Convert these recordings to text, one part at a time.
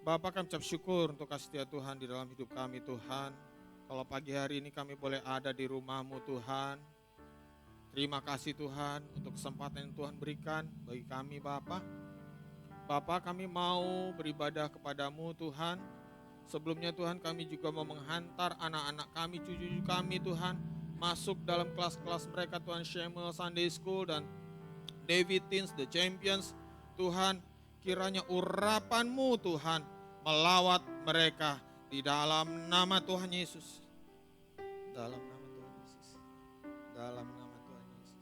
Bapa, kami ucap syukur untuk kasih setia Tuhan di dalam hidup kami Tuhan. Kalau pagi hari ini kami boleh ada di rumah-Mu Tuhan. Terima kasih Tuhan untuk kesempatan yang Tuhan berikan bagi kami Bapa. Bapa, kami mau beribadah kepadamu Tuhan. Sebelumnya Tuhan, kami juga mau menghantar anak-anak kami, cucu-cucu kami Tuhan, masuk dalam kelas-kelas mereka Tuhan, Shemuel Sunday School dan David Teens, The Champions. Tuhan, kiranya urapan-Mu Tuhan melawat mereka di dalam nama Tuhan Yesus. Dalam nama Tuhan Yesus. Dalam nama Tuhan Yesus.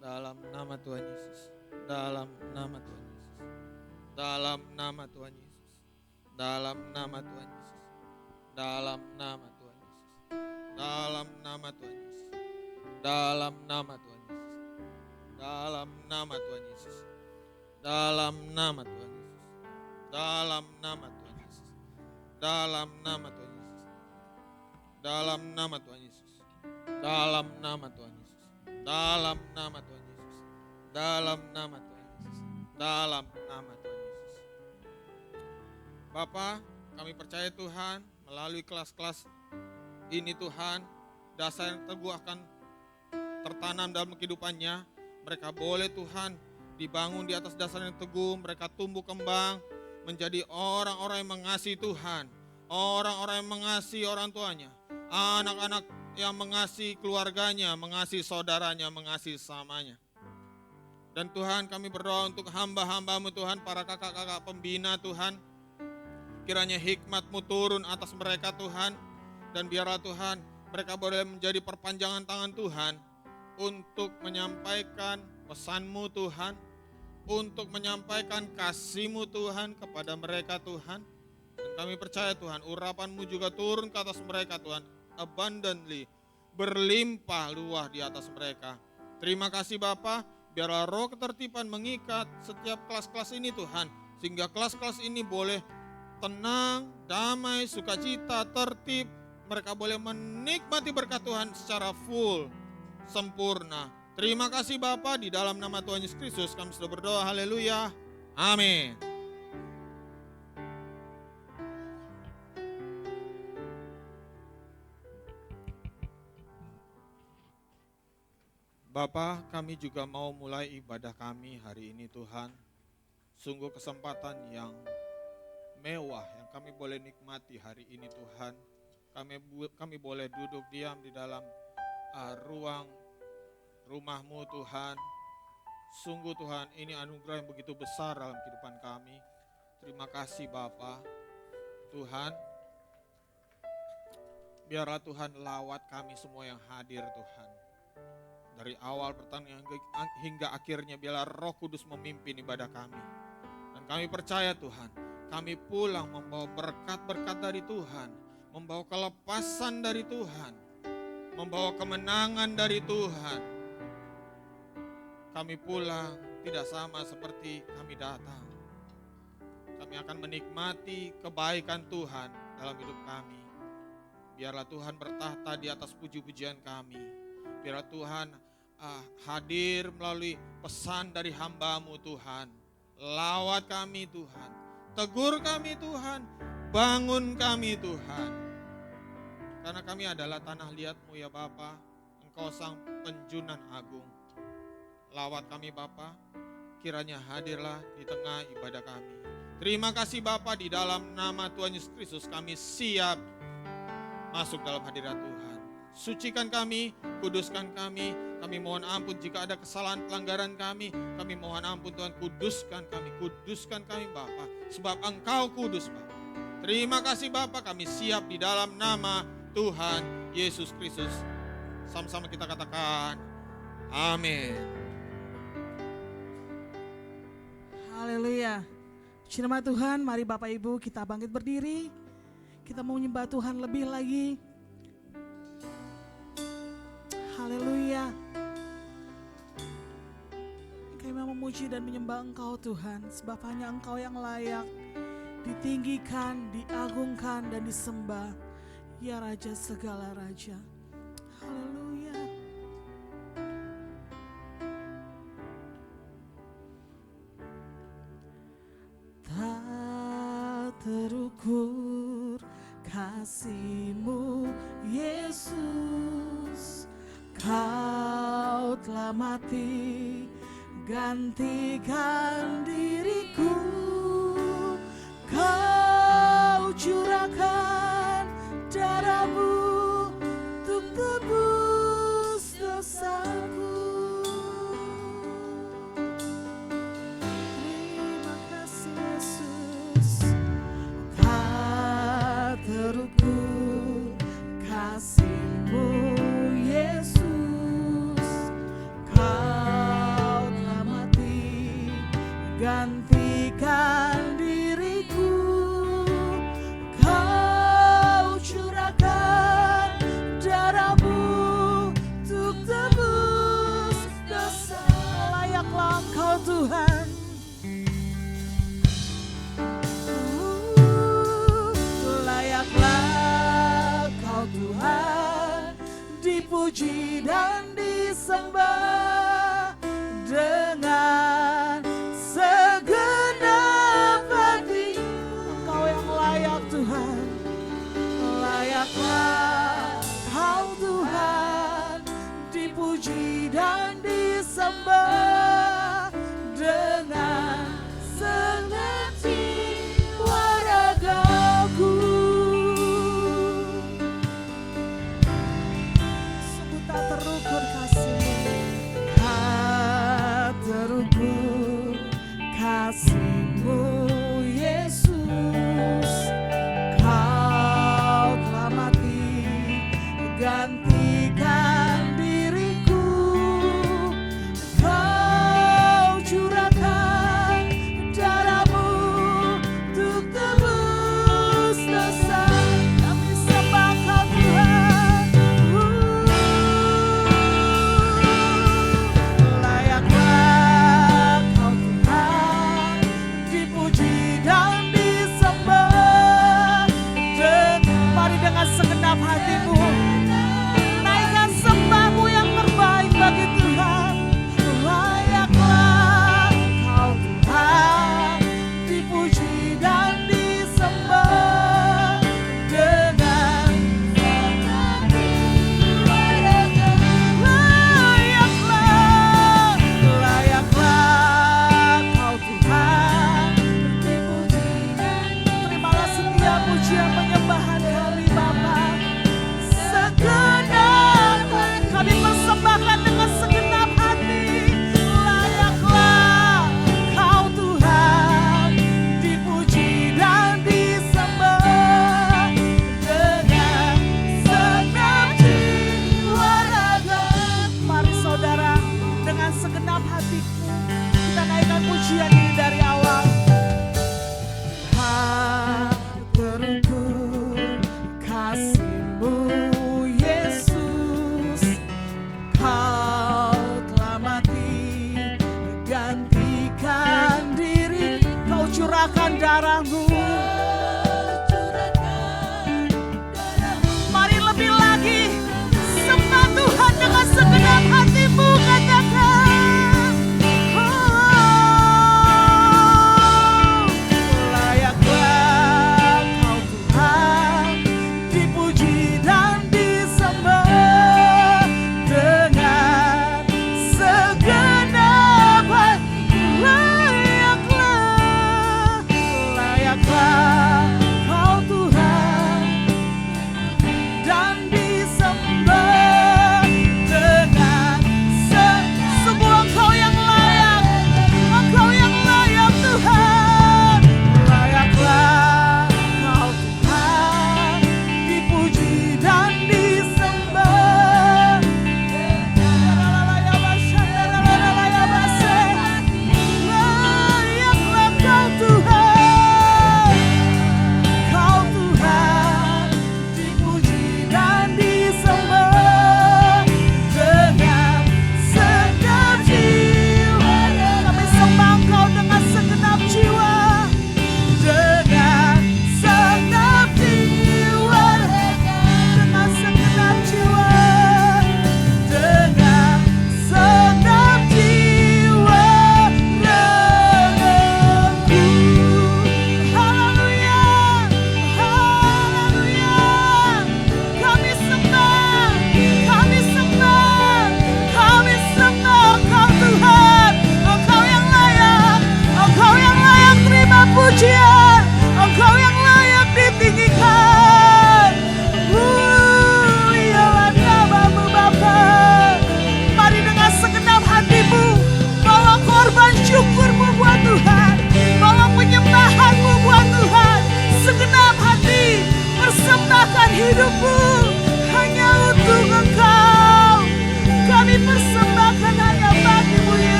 Dalam nama Tuhan Yesus. Dalam nama Tuhan Yesus. Dalam nama Tuhan Yesus. Dalam nama Tuhan Yesus. Dalam nama Tuhan Yesus. Dalam nama Tuhan Yesus. Dalam nama Tuhan Yesus. Dalam nama Tuhan Yesus. Dalam nama Tuhan Yesus. Dalam nama Tuhan Yesus. Dalam nama Tuhan Yesus. Dalam nama Tuhan Yesus. Dalam nama Tuhan Yesus. Dalam nama Tuhan Yesus. Dalam nama Tuhan Yesus. Dalam nama Tuhan Yesus. Bapa, kami percaya Tuhan, melalui kelas-kelas ini Tuhan, dasar yang teguh akan tertanam dalam kehidupannya. Mereka boleh Tuhan dibangun di atas dasar yang teguh, mereka tumbuh kembang menjadi orang-orang yang mengasihi Tuhan, orang-orang yang mengasihi orang tuanya, anak-anak yang mengasihi keluarganya, mengasihi saudaranya, mengasihi samanya. Dan Tuhan, kami berdoa untuk hamba-hamba-Mu Tuhan, para kakak-kakak pembina Tuhan, kiranya hikmat-Mu turun atas mereka Tuhan, dan biarlah Tuhan mereka boleh menjadi perpanjangan tangan Tuhan untuk menyampaikan pesan-Mu Tuhan, untuk menyampaikan kasih-Mu Tuhan kepada mereka Tuhan. Dan kami percaya Tuhan, urapan-Mu juga turun ke atas mereka Tuhan, abundantly, berlimpah luah di atas mereka. Terima kasih Bapa, biarlah roh ketertiban mengikat setiap kelas-kelas ini Tuhan, sehingga kelas-kelas ini boleh tenang, damai, sukacita, tertib. Mereka boleh menikmati berkat Tuhan secara full, sempurna. Terima kasih Bapa, di dalam nama Tuhan Yesus Kristus kami sudah berdoa, haleluya, amin. Bapa, kami juga mau mulai ibadah kami hari ini Tuhan. Sungguh kesempatan yang mewah yang kami boleh nikmati hari ini Tuhan. Kami boleh duduk diam di dalam ruang rumah-Mu Tuhan. Sungguh Tuhan, ini anugerah yang begitu besar dalam kehidupan kami. Terima kasih Bapa. Tuhan, biarlah Tuhan lawat kami semua yang hadir Tuhan. Dari awal pertandingan hingga akhirnya, biarlah Roh Kudus memimpin ibadah kami. Dan kami percaya Tuhan, kami pulang membawa berkat-berkat dari Tuhan, membawa kelepasan dari Tuhan, membawa kemenangan dari Tuhan. Kami pulang tidak sama seperti kami datang. Kami akan menikmati kebaikan Tuhan dalam hidup kami. Biarlah Tuhan bertahta di atas puji-pujian kami. Biarlah Tuhan hadir melalui pesan dari hamba-Mu Tuhan. Lawat kami Tuhan, tegur kami Tuhan, bangun kami Tuhan. Karena kami adalah tanah liat-Mu ya Bapa, Engkau sang penjunan agung. Lawat kami Bapa, kiranya hadirlah di tengah ibadah kami. Terima kasih Bapa, di dalam nama Tuhan Yesus Kristus kami siap masuk dalam hadirat Tuhan. Sucikan kami, kuduskan kami. Kami mohon ampun jika ada kesalahan pelanggaran kami. Kami mohon ampun Tuhan, kuduskan kami Bapa, sebab Engkau kudus Bapa. Terima kasih Bapa, kami siap di dalam nama Tuhan Yesus Kristus. Sama-sama kita katakan, amin. Haleluya. Puji nama Tuhan, mari Bapak Ibu kita bangkit berdiri. Kita mau menyembah Tuhan lebih lagi. Haleluya. Kami mau memuji dan menyembah Engkau Tuhan, sebab hanya Engkau yang layak ditinggikan, diagungkan dan disembah. Ya Raja segala Raja. Haleluya. Tak terukur kasih-Mu Yesus. Kau telah mati gantikan diriku, Kau curahkan darah-Mu untuk tebus dosaku. Terima kasih Yesus, Kau terukur kasih-Mu Yesus. Kau telah mati gantikan diriku, Kau curahkan darah-Mu untuk tebus dosa. Layaklah Engkau Tuhan, layaklah Kau Tuhan, dipuji dan disembah dengan segenap hati. Engkau yang layak Tuhan, layaklah Kau Tuhan, dipuji dan disembah dengan segenap jiwa ragaku. Sungguh tak terukur kasih-Mu,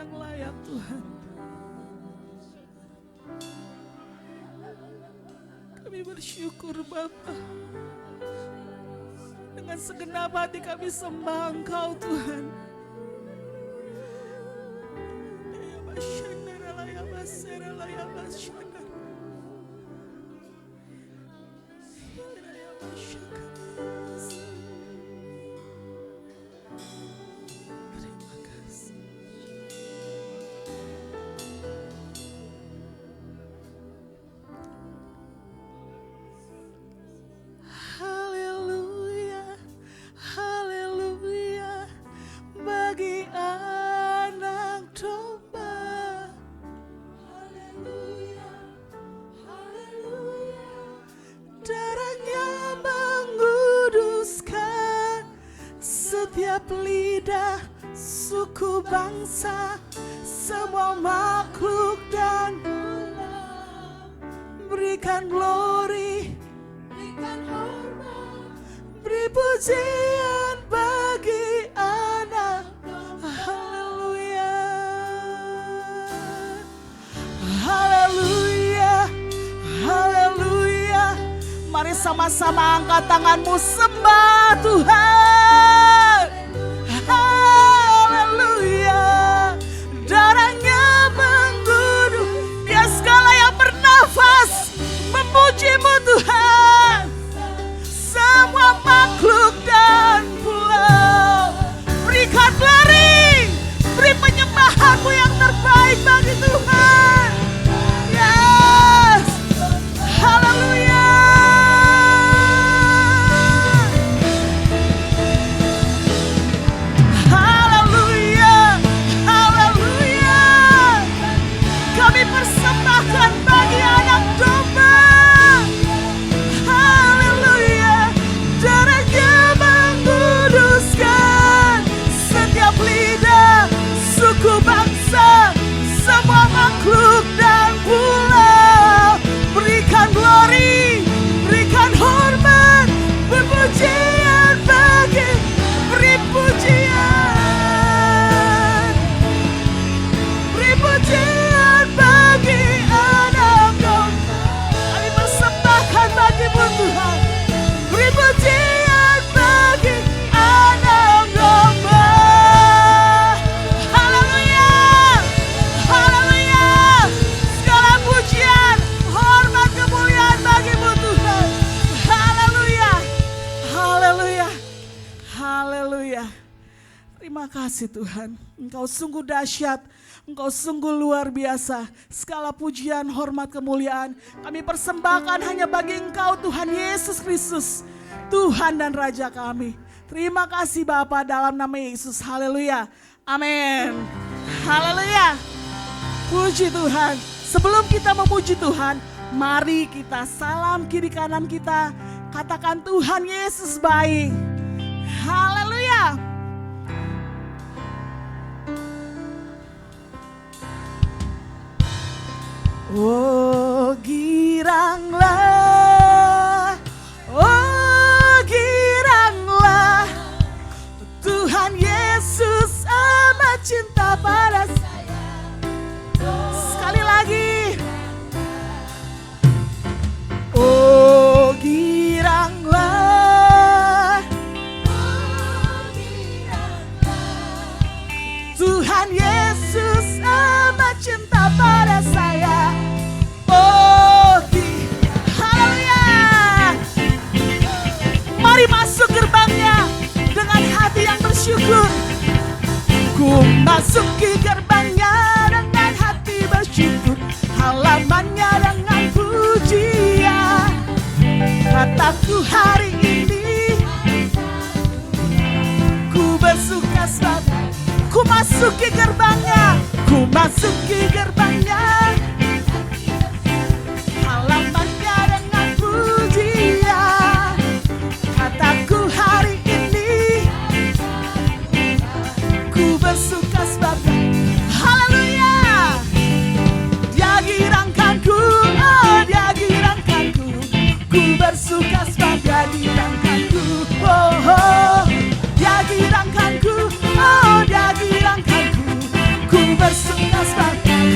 yang layak Tuhan. Kami bersyukur Bapa. Dengan segenap hati kami sembah Engkau Tuhan. Haleluya, haleluya, bagi anak domba. Haleluya, haleluya, darahnya menguduskan setiap lidah, suku, bangsa, semua makhluk dan ulam. Berikan glory, berikan hormat, beri pujian bagi anak. Haleluya, haleluya, haleluya. Mari sama-sama angkat tanganmu, sembah Tuhan. Haleluya, darahnya menggudung, dia segala yang bernafas memujimu Tuhan. Semua makhluk dan pulau, berikan glory, beri penyembahanmu yang terbaik bagi Tuhan. Yes, haleluya. Haleluya, haleluya. Kami persembahkan bagi anak domba. Haleluya, darahnya menguduskan setiap lidah, suku, bangsa, semua makhluk dan pulau. Berikan glory, berikan hormat, berpujian bagi, beri pujian, beri pujian bagi anak domba. Kami persembahkan bagimu Tuhan, beri pujian bagi anak domba. Haleluya, haleluya, segala pujian, hormat, kemuliaan bagimu Tuhan. Haleluya, haleluya, haleluya. Terima kasih Tuhan, Engkau sungguh dahsyat, Engkau sungguh luar biasa. Segala pujian, hormat, kemuliaan kami persembahkan hanya bagi Engkau Tuhan Yesus Kristus, Tuhan dan Raja kami. Terima kasih Bapa, dalam nama Yesus. Haleluya, amin. Haleluya, puji Tuhan. Sebelum kita memuji Tuhan, mari kita salam kiri kanan kita, katakan Tuhan Yesus baik. Haleluya. Oh giranglah, oh giranglah, Tuhan Yesus amat cinta pada saya. Sekali lagi. Oh giranglah, Tuhan Yesus amat cinta pada saya. Oh, haleluya. Mari masuk gerbangnya dengan hati yang bersyukur. Ku masuki gerbangnya dengan hati bersyukur, halamannya dengan pujian. Kataku hari ini, ku bersuka sebab ku masuki gerbangnya, ku masuki gerbangnya, halamannya dengan pujian. Kataku hari ini, ku bersuka sebab haleluya. Dia girangkanku, oh dia girangkanku, ku bersuka sebab dia girangkanku. Oh, oh. Dia girangkanku, oh dia girangkanku, ku bersuka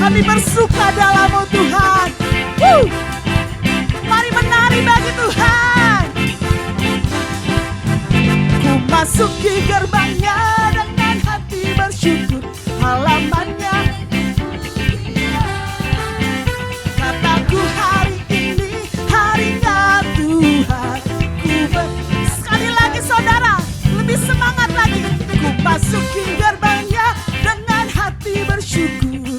Kami bersuka dalam-Mu Tuhan. Mari menari bagi Tuhan. Ku masuki gerbangnya dengan hati bersyukur, halamannya kataku hari ini harinya Tuhan. Sekali lagi saudara, lebih semangat lagi. Ku masuki gerbangnya dengan hati bersyukur.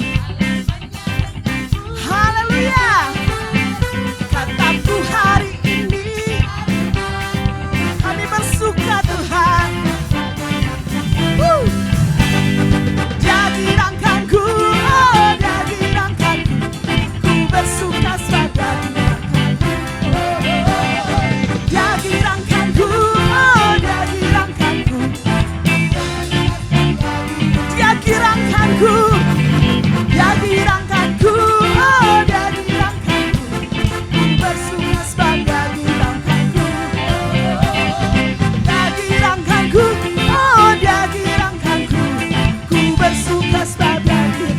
Haleluya. Kataku hari ini kami bersuka Tuhan. Dia dirangkanku, oh dia dirangkanku. Ku bersuka sebagai dia dirangkanku, oh dia dirangkanku. Dia dirangkanku, dia dirangkanku, oh dia dirangkanku. Ku bersuka sebagai dirangkanku. Dia dirangkanku, oh dia dirangkanku. Ku bersuka sebagai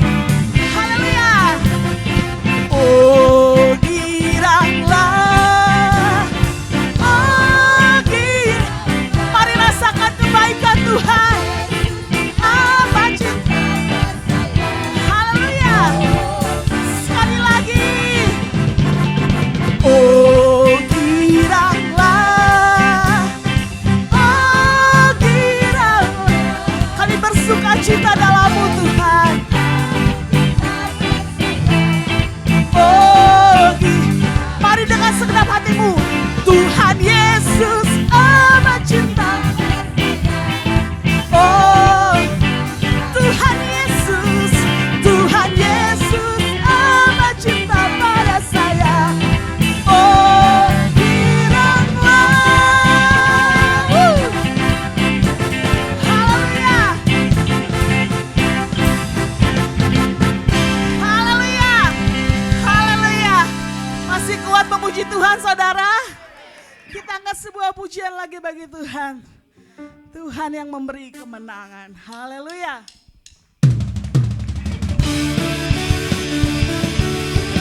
haleluya. Oh giranglah, oh gir. Mari rasakan kebaikan Tuhan. Apa cinta. Haleluya. Sekali lagi. Oh giranglah, oh giranglah. Kami bersuka cita dalam-Mu Tuhan. Oh mari dengan segenap hatimu. Tuhan Yesus amat cinta. Oh Tuhan Yesus, Tuhan Yesus amat cinta pada saya. Oh giranglah. Haleluya. Haleluya. Haleluya. Masih kuat memuji Tuhan saudara? Kita angkat sebuah pujian lagi bagi Tuhan. Tuhan yang memberi kemenangan. Haleluya.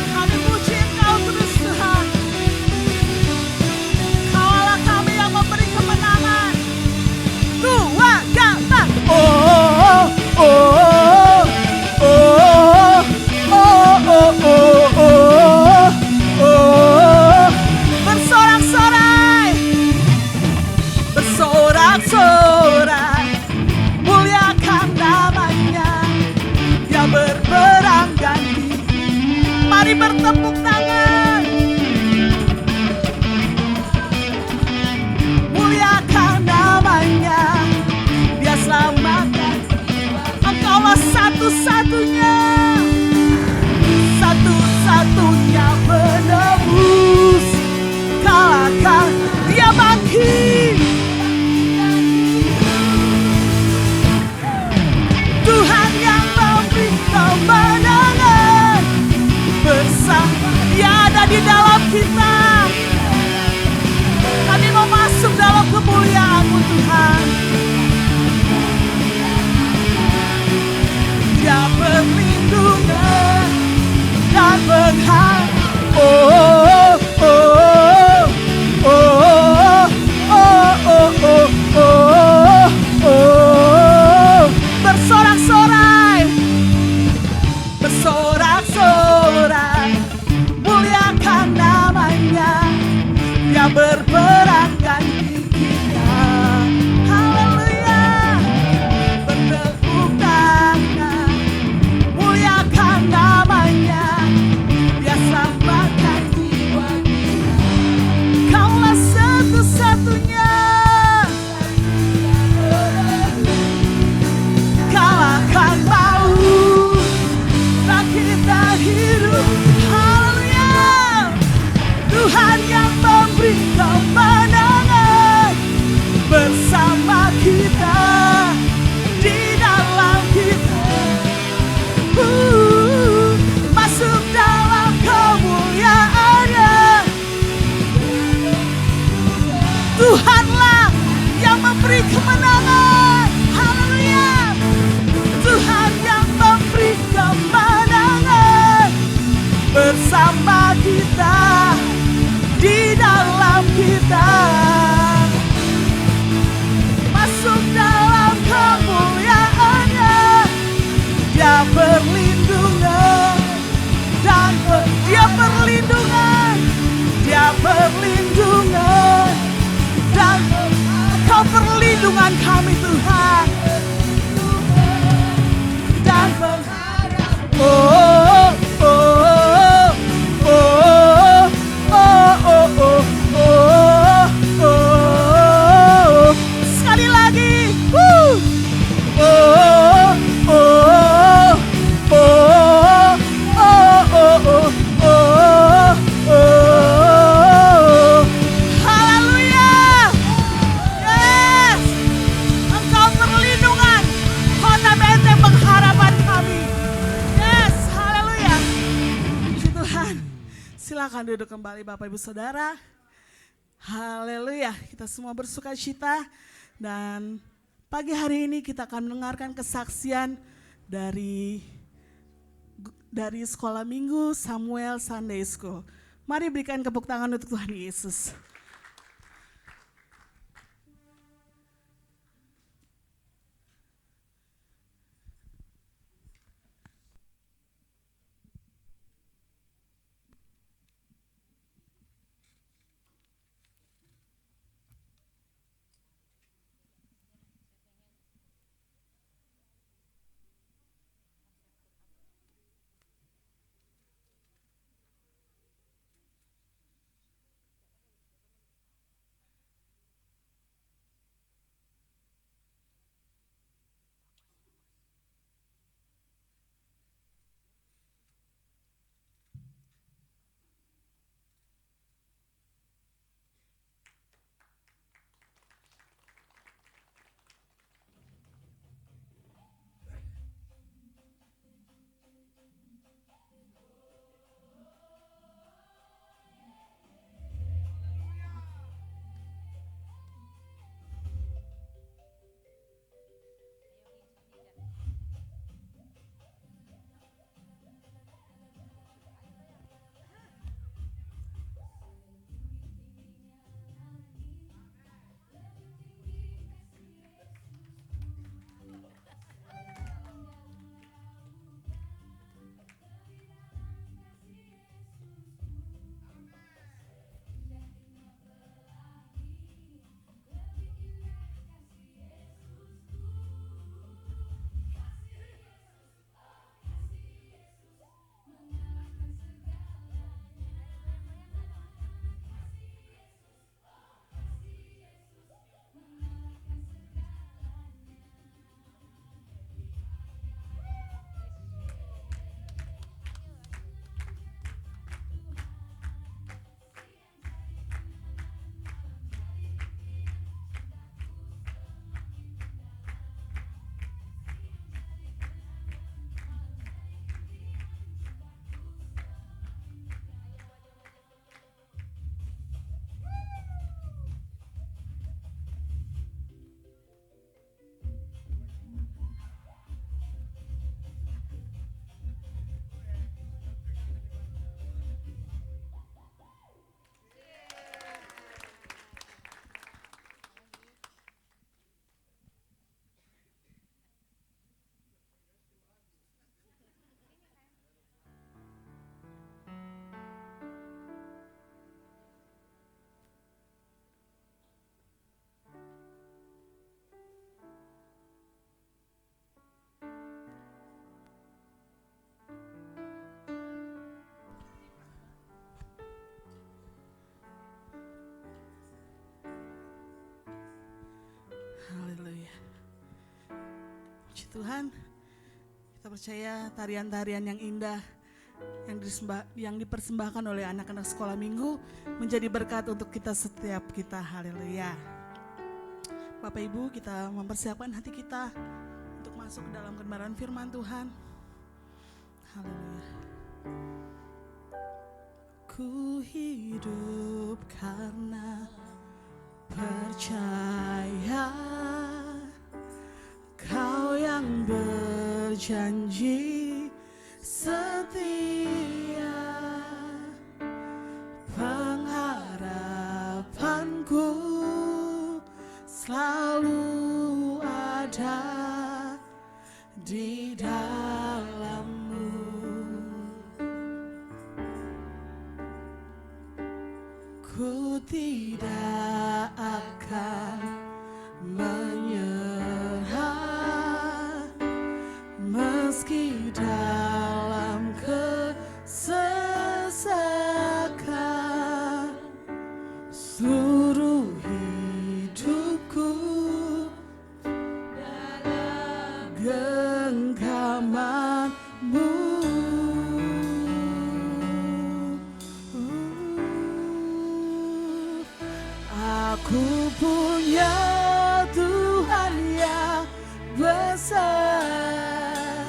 Kami puji Engkau terus Tuhan. Kaulah kami yang memberi kemenangan. Dua, tiga, oh, oh, oh, oh, oh, oh, oh, oh, oh. Bersorak-sorai, bersorak-sorai, muliakan namanya. Dia berperang ganti. Mari bertepuk tangan. Muliakan namanya. Dia selamatkan. Engkaulah satu-satunya, satu-satunya penebus. Kalahkan dia bangkit. Tuhan yang memberi kemenangan. Bersama dia ada di dalam kita. Kami mau masuk dalam kemuliaan-Mu Tuhan. Dia perlindungan dan penghalang. Oh, oh, oh, oh, oh, oh, oh, oh, oh. Bersorak-sorai, bersorak-sorai, muliakan namanya. Dia berperang ganti kita. Haleluya. Bertepuk tangan, muliakan namanya. Dia perlindungan dan Dia perlindungan, Dia perlindungan dan Engkau perlindungan kami Tuhan. Dan oh, oh, oh, oh, oh, oh, oh, oh. Sekali lagi. Oh, oh, oh, oh, oh, oh, oh, oh. Haleluya. Yes. Engkau perlindungan, kota benteng pengharapan kami. Yes, haleluya. Puji Tuhan. Silakan duduk kembali Bapak Ibu Saudara. Haleluya. Kita semua bersuka cita dan pagi hari ini kita akan mendengarkan kesaksian dari sekolah minggu Samuel Sunday School. Mari berikan tepuk tangan untuk Tuhan Yesus. Haleluya. Puji Tuhan, kita percaya tarian-tarian yang indah yang dipersembahkan oleh anak-anak sekolah minggu menjadi berkat untuk kita setiap kita. Haleluya. Bapak Ibu, kita mempersiapkan hati kita untuk masuk ke dalam kebenaran firman Tuhan. Haleluya. Ku hidup karena percaya Kau yang berjanji setia, pengharapanku selalu ada di dalam tidak akan menyerah meski dalam kesesakan. Seluruh hidupku dalam genggaman-Mu. Aku punya Tuhan yang besar,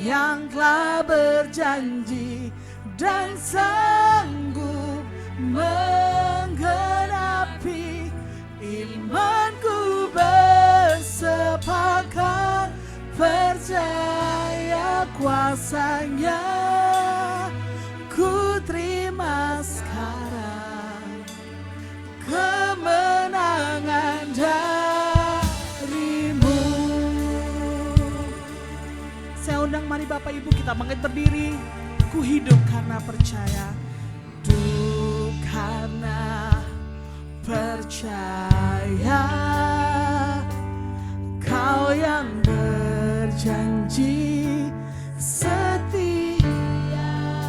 yang telah berjanji dan sanggup menggenapi. Imanku bersepakat, percaya kuasa-Nya. Ku terima sekarang kemenangan dari-Mu. Saya undang, mari Bapak Ibu kita bangkit berdiri. Ku hidup karena percaya, hidup karena percaya. Kau yang berjanji setia.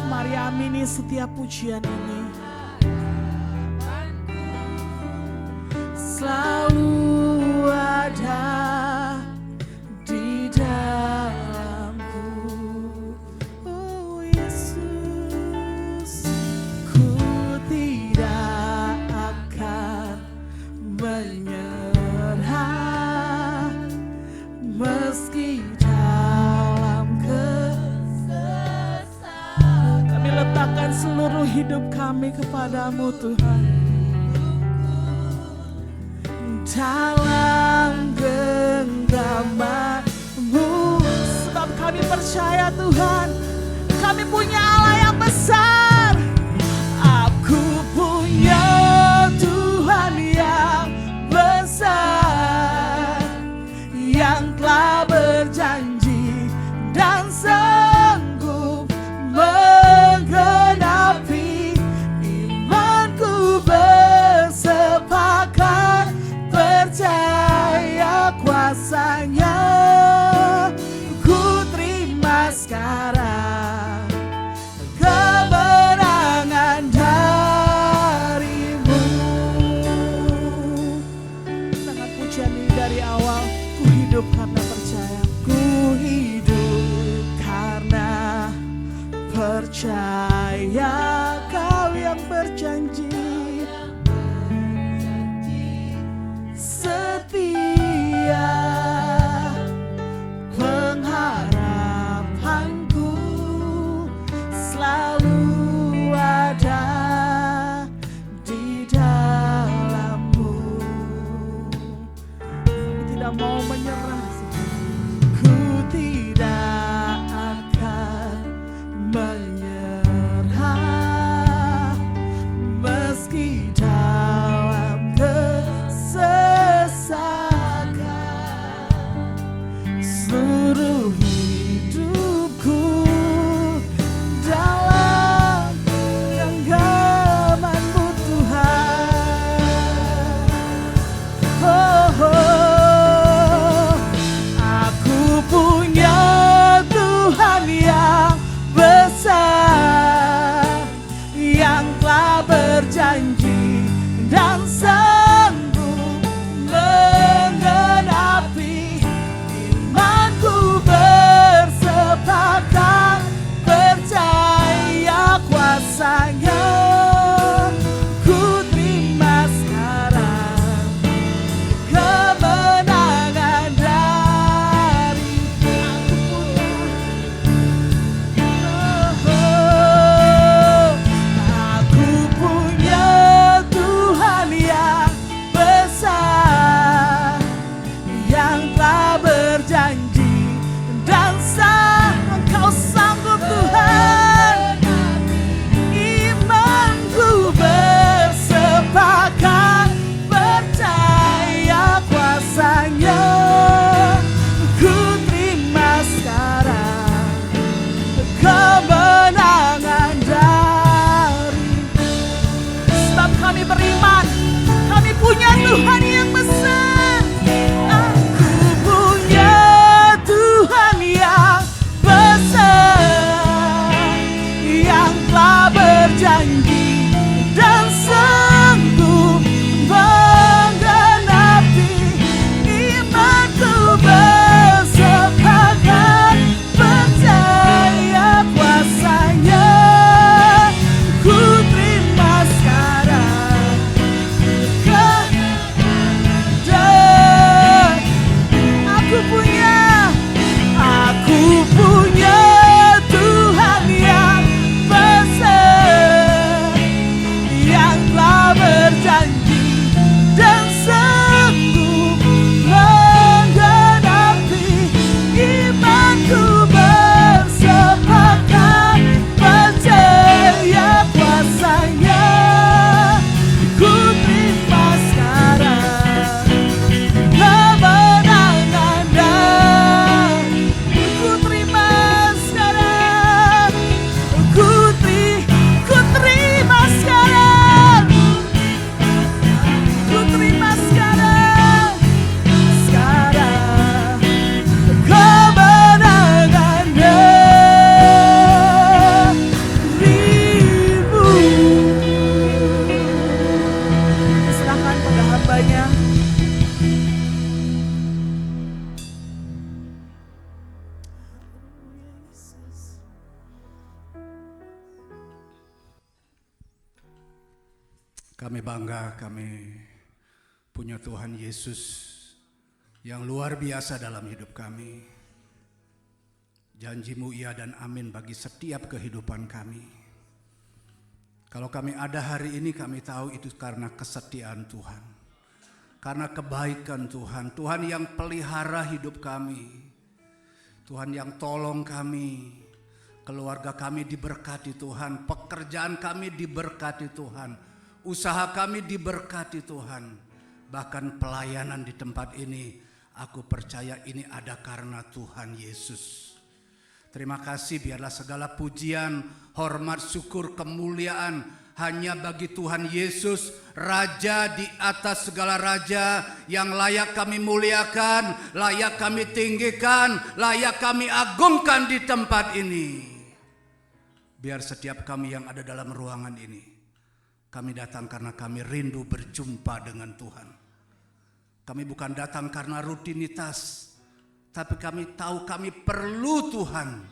Mari amini setiap pujian ini. Selalu ada di dalamku, oh Yesus. Ku tidak akan menyerah meski dalam kesesakan. Kami letakkan seluruh hidup kami kepada-Mu Tuhan. Dalam genggaman-Mu, sebab kami percaya Tuhan, kami punya Allah yang besar. Aku punya Tuhan yang besar, yang telah berjanji dan sanggup menggenapi. Imanku bersepakat, percaya kuasa-Nya. Ku terima sekarang kemenangan dari-Mu. Dengan pujian ini dari awal, ku hidup karena percaya. Ku hidup karena percaya, Kau yang berjanji setia. Pengharapanku selalu ada di dalam-Mu. Kami tidak mau menyerah. Ku tidak akan menyerah Tuhan yang besar. Aku punya Tuhan yang besar, yang telah berjanji dan sanggup menggenapi imanku, bersepakat percaya kuasanya. Ku terima sekarang kebenaran. Aku punya Tuhan yang besar, yang telah berjanji dan sanggup menggenapi imanku, bersepakat percaya kuasanya. Ku terima sekarang kemenangannya. Ku terima sekarang, ku terima sekarang, ku terima sekarang, sekarang kemenangannya dirimu. Serahkan pada hambanya. Kami bangga, kami punya Tuhan Yesus yang luar biasa dalam hidup kami. Janji-Mu iya dan amin bagi setiap kehidupan kami. Kalau kami ada hari ini, kami tahu itu karena kesetiaan Tuhan, karena kebaikan Tuhan. Tuhan yang pelihara hidup kami, Tuhan yang tolong kami. Keluarga kami diberkati Tuhan, pekerjaan kami diberkati Tuhan, usaha kami diberkati Tuhan. Bahkan pelayanan di tempat ini, aku percaya ini ada karena Tuhan Yesus. Terima kasih, biarlah segala pujian, hormat, syukur, kemuliaan hanya bagi Tuhan Yesus, Raja di atas segala raja, yang layak kami muliakan, layak kami tinggikan, layak kami agungkan di tempat ini. Biar setiap kami yang ada dalam ruangan ini, kami datang karena kami rindu berjumpa dengan Tuhan. Kami bukan datang karena rutinitas, tapi kami tahu kami perlu Tuhan.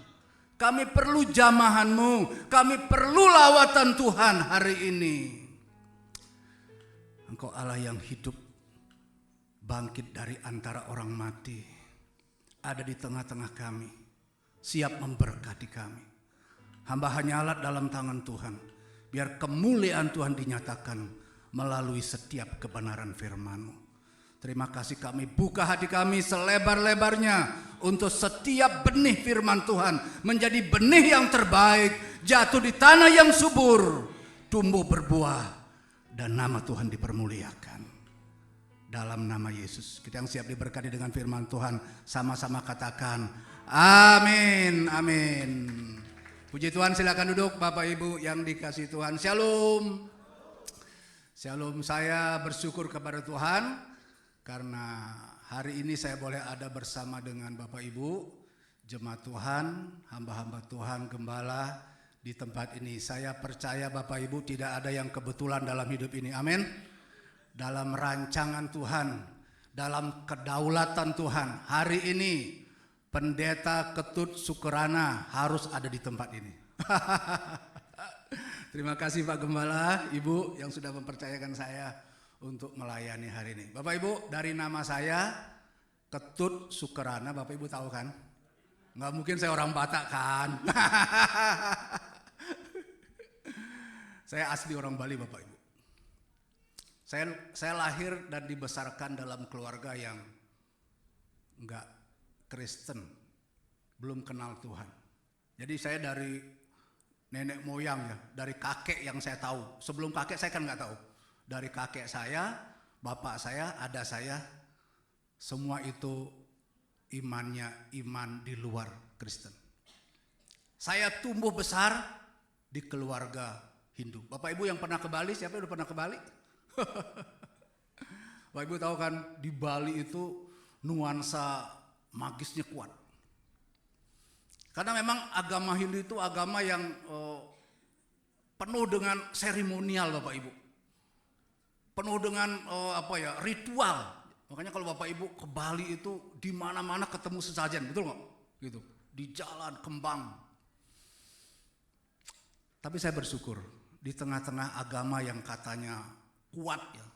Kami perlu jamahan-Mu, kami perlu lawatan Tuhan hari ini. Engkau Allah yang hidup, bangkit dari antara orang mati, ada di tengah-tengah kami, siap memberkati kami. Hamba hanya alat dalam tangan Tuhan. Biar kemuliaan Tuhan dinyatakan melalui setiap kebenaran firman-Mu. Terima kasih, kami buka hati kami selebar-lebarnya untuk setiap benih firman Tuhan menjadi benih yang terbaik, jatuh di tanah yang subur, tumbuh berbuah, dan nama Tuhan dipermuliakan. Dalam nama Yesus, kita yang siap diberkati dengan firman Tuhan, sama-sama katakan amin, amin. Puji Tuhan, silakan duduk Bapak Ibu yang dikasihi Tuhan. Shalom. Shalom, saya bersyukur kepada Tuhan karena hari ini saya boleh ada bersama dengan Bapak Ibu, jemaat Tuhan, hamba-hamba Tuhan, gembala di tempat ini. Saya percaya Bapak Ibu tidak ada yang kebetulan dalam hidup ini, amin. Dalam rancangan Tuhan, dalam kedaulatan Tuhan, hari ini Pendeta Ketut Sukerana harus ada di tempat ini. Terima kasih Pak Gembala, Ibu yang sudah mempercayakan saya untuk melayani hari ini. Bapak Ibu, dari nama saya Ketut Sukerana, Bapak Ibu tahu kan? Nggak mungkin saya orang Batak kan? Saya asli orang Bali Bapak Ibu. Saya lahir dan dibesarkan dalam keluarga yang enggak Kristen, belum kenal Tuhan. Jadi saya dari nenek moyang ya, dari kakek yang saya tahu. Sebelum kakek saya kan nggak tahu. Dari kakek saya, bapak saya, ada saya, semua itu imannya iman di luar Kristen. Saya tumbuh besar di keluarga Hindu. Bapak Ibu yang pernah ke Bali, siapa yang udah pernah ke Bali? Bapak Ibu tahu kan di Bali itu nuansa magisnya kuat. Karena memang agama Hindu itu agama yang penuh dengan seremonial Bapak Ibu. Penuh dengan ritual. Makanya kalau Bapak Ibu ke Bali itu di mana-mana ketemu sesajen, betul nggak? Gitu. Di jalan kembang. Tapi saya bersyukur di tengah-tengah agama yang katanya kuat ya,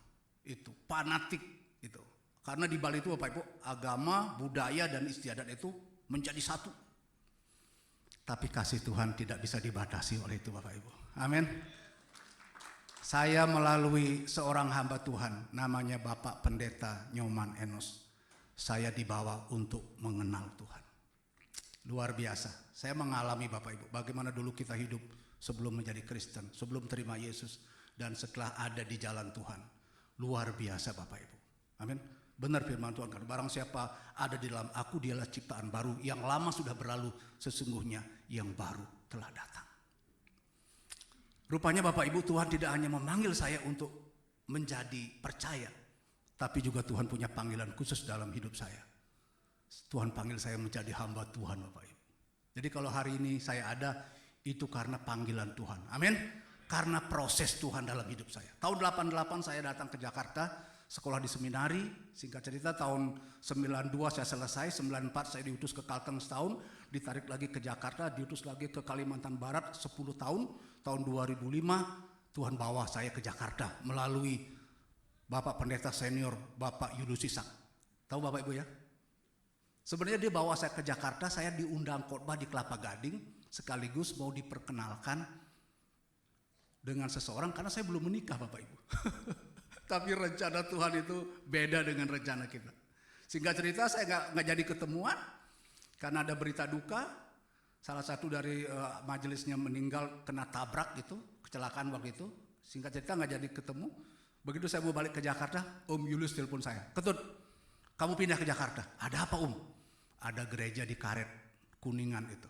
itu fanatik itu. Karena di Bali itu Bapak Ibu agama, budaya dan istiadat itu menjadi satu. Tapi kasih Tuhan tidak bisa dibatasi oleh itu Bapak Ibu. Amin. Saya melalui seorang hamba Tuhan namanya Bapak Pendeta Nyoman Enos. Saya dibawa untuk mengenal Tuhan. Luar biasa. Saya mengalami Bapak Ibu bagaimana dulu kita hidup sebelum menjadi Kristen, sebelum terima Yesus dan setelah ada di jalan Tuhan. Luar biasa Bapak Ibu. Amin. Benar firman Tuhan kan, barang siapa ada di dalam aku dialah ciptaan baru, yang lama sudah berlalu, sesungguhnya yang baru telah datang. Rupanya Bapak Ibu, Tuhan tidak hanya memanggil saya untuk menjadi percaya, tapi juga Tuhan punya panggilan khusus dalam hidup saya. Tuhan panggil saya menjadi hamba Tuhan Bapak Ibu. Jadi kalau hari ini saya ada, itu karena panggilan Tuhan. Amin. Karena proses Tuhan dalam hidup saya. Tahun 88 saya datang ke Jakarta, sekolah di seminari. Singkat cerita tahun 92 saya selesai, 94 saya diutus ke Kalteng setahun, ditarik lagi ke Jakarta, diutus lagi ke Kalimantan Barat 10 tahun. Tahun 2005 Tuhan bawa saya ke Jakarta melalui Bapak Pendeta Senior Bapak Yudus Isak. Tahu Bapak Ibu ya? Sebenarnya dia bawa saya ke Jakarta, saya diundang khotbah di Kelapa Gading, sekaligus mau diperkenalkan dengan seseorang karena saya belum menikah Bapak Ibu. Tapi rencana Tuhan itu beda dengan rencana kita. Singkat cerita saya nggak jadi ketemuan karena ada berita duka. Salah satu dari majelisnya meninggal kena tabrak gitu, kecelakaan waktu itu. Singkat cerita nggak jadi ketemu. Begitu saya mau balik ke Jakarta, Om Julius telepon saya. Ketut, kamu pindah ke Jakarta. Ada apa Om? Ada gereja di Karet, Kuningan itu.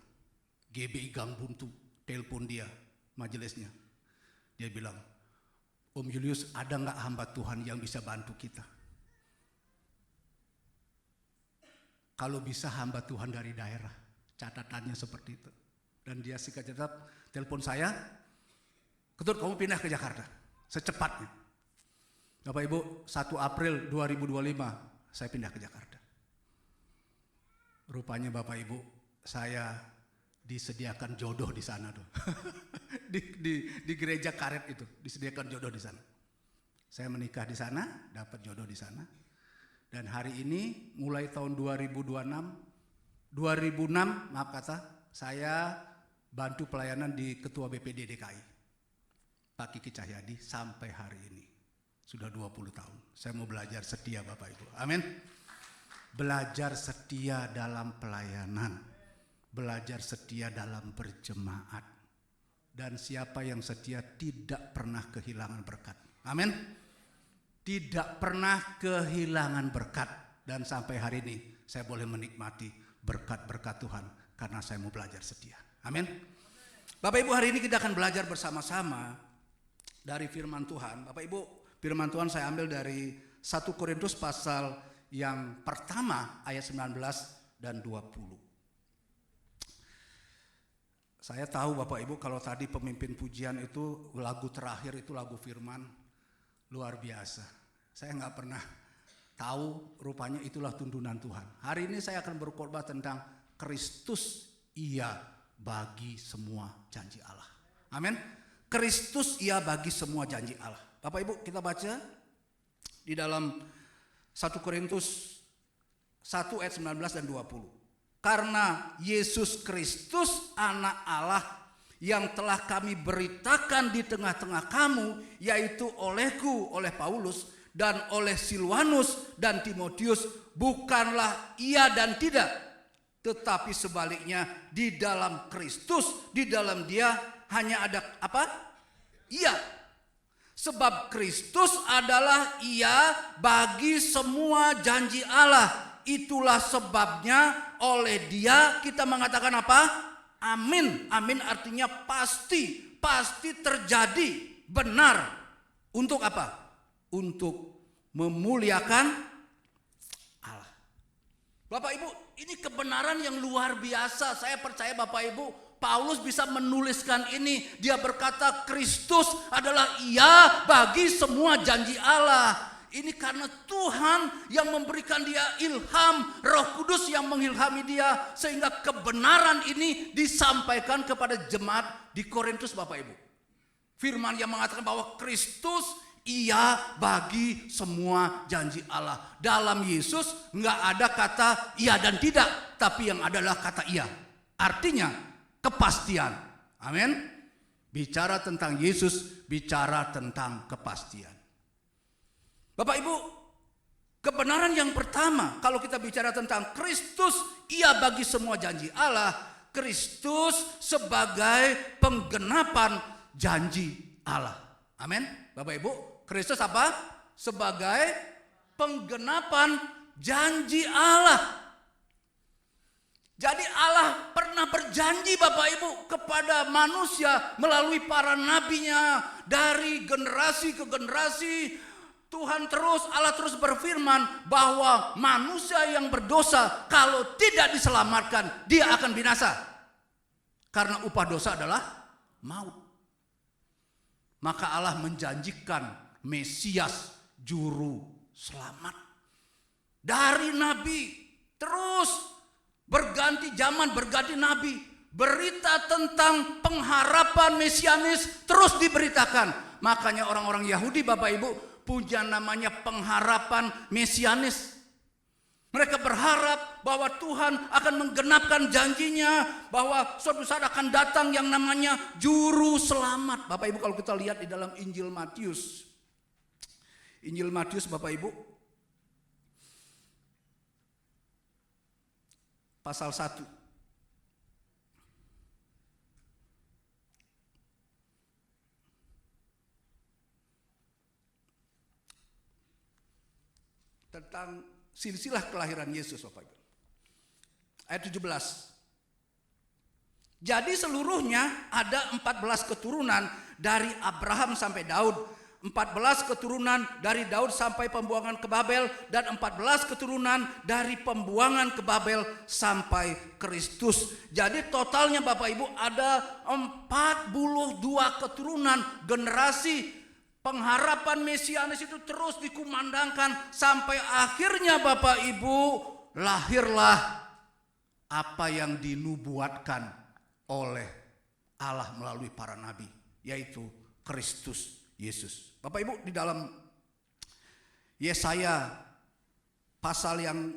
GBI Gang Buntu, telepon dia, majelisnya. Dia bilang, Om Julius, ada nggak hamba Tuhan yang bisa bantu kita? Kalau bisa hamba Tuhan dari daerah. Catatannya seperti itu. Dan dia singkat cerita telepon saya, Ketut kamu pindah ke Jakarta secepatnya. Bapak Ibu, 1 April 2025 saya pindah ke Jakarta. Rupanya Bapak Ibu, saya disediakan jodoh di sana tuh. di gereja Karet itu disediakan jodoh di sana. Saya menikah di sana, dapat jodoh di sana. Dan hari ini mulai tahun 2006 saya bantu pelayanan di Ketua BPD DKI Pak Kiki Cahyadi sampai hari ini. Sudah 20 tahun. Saya mau belajar setia Bapak Ibu. Amin. Belajar setia dalam pelayanan. Belajar setia dalam berjemaat. Dan siapa yang setia tidak pernah kehilangan berkat. Amin. Tidak pernah kehilangan berkat. Dan sampai hari ini saya boleh menikmati berkat-berkat Tuhan karena saya mau belajar setia. Amin. Bapak Ibu, hari ini kita akan belajar bersama-sama dari firman Tuhan. Bapak Ibu, firman Tuhan saya ambil dari 1 Korintus pasal yang pertama ayat 19 dan 20. Saya tahu Bapak Ibu kalau tadi pemimpin pujian itu lagu terakhir itu lagu firman luar biasa. Saya nggak pernah tahu rupanya itulah tuntunan Tuhan. Hari ini saya akan berkhotbah tentang Kristus ia bagi semua janji Allah. Amin. Kristus ia bagi semua janji Allah. Bapak Ibu, kita baca di dalam 1 Korintus 1 ayat 19 dan 20. Karena Yesus Kristus anak Allah yang telah kami beritakan di tengah-tengah kamu, yaitu olehku, oleh Paulus, dan oleh Silwanus dan Timotius, bukanlah iya dan tidak, tetapi sebaliknya di dalam Kristus, di dalam Dia hanya ada apa? Iya. Sebab Kristus adalah iya bagi semua janji Allah. Itulah sebabnya oleh Dia kita mengatakan apa? Amin. Amin artinya pasti, pasti terjadi, benar. Untuk apa? Untuk memuliakan Allah. Bapak Ibu, ini kebenaran yang luar biasa. Saya percaya Bapak Ibu, Paulus bisa menuliskan ini. Dia berkata Kristus adalah iya bagi semua janji Allah. Ini karena Tuhan yang memberikan dia ilham, Roh Kudus yang mengilhami dia, sehingga kebenaran ini disampaikan kepada jemaat di Korintus Bapak Ibu. Firman yang mengatakan bahwa Kristus iya bagi semua janji Allah. Dalam Yesus nggak ada kata iya dan tidak, tapi yang adalah kata iya. Artinya kepastian. Amin. Bicara tentang Yesus, bicara tentang kepastian. Bapak Ibu, kebenaran yang pertama kalau kita bicara tentang Kristus iya bagi semua janji Allah, Kristus sebagai penggenapan janji Allah. Amin. Bapak Ibu, Kristus apa? Sebagai penggenapan janji Allah. Jadi Allah pernah berjanji Bapak Ibu kepada manusia melalui para nabinya. Dari generasi ke generasi Allah terus berfirman bahwa manusia yang berdosa kalau tidak diselamatkan dia akan binasa. Karena upah dosa adalah maut. Maka Allah menjanjikan Mesias juru selamat. Dari nabi terus berganti zaman, berganti nabi. Berita tentang pengharapan mesianis terus diberitakan. Makanya orang-orang Yahudi Bapak Ibu punya namanya pengharapan mesianis. Mereka berharap bahwa Tuhan akan menggenapkan janjinya, bahwa suatu saat akan datang yang namanya juru selamat. Bapak Ibu kalau kita lihat di dalam Injil Matius. Injil Matius Bapak Ibu. Pasal 1. Tentang silsilah kelahiran Yesus Bapak Ibu. Ayat 17. Jadi seluruhnya ada 14 keturunan dari Abraham sampai Daud, 14 keturunan dari Daud sampai pembuangan ke Babel, dan 14 keturunan dari pembuangan ke Babel sampai Kristus. Jadi totalnya Bapak Ibu ada 42 keturunan generasi. Pengharapan mesianis itu terus dikumandangkan sampai akhirnya Bapak Ibu lahirlah apa yang dinubuatkan oleh Allah melalui para nabi, yaitu Kristus Yesus. Bapak Ibu di dalam Yesaya pasal yang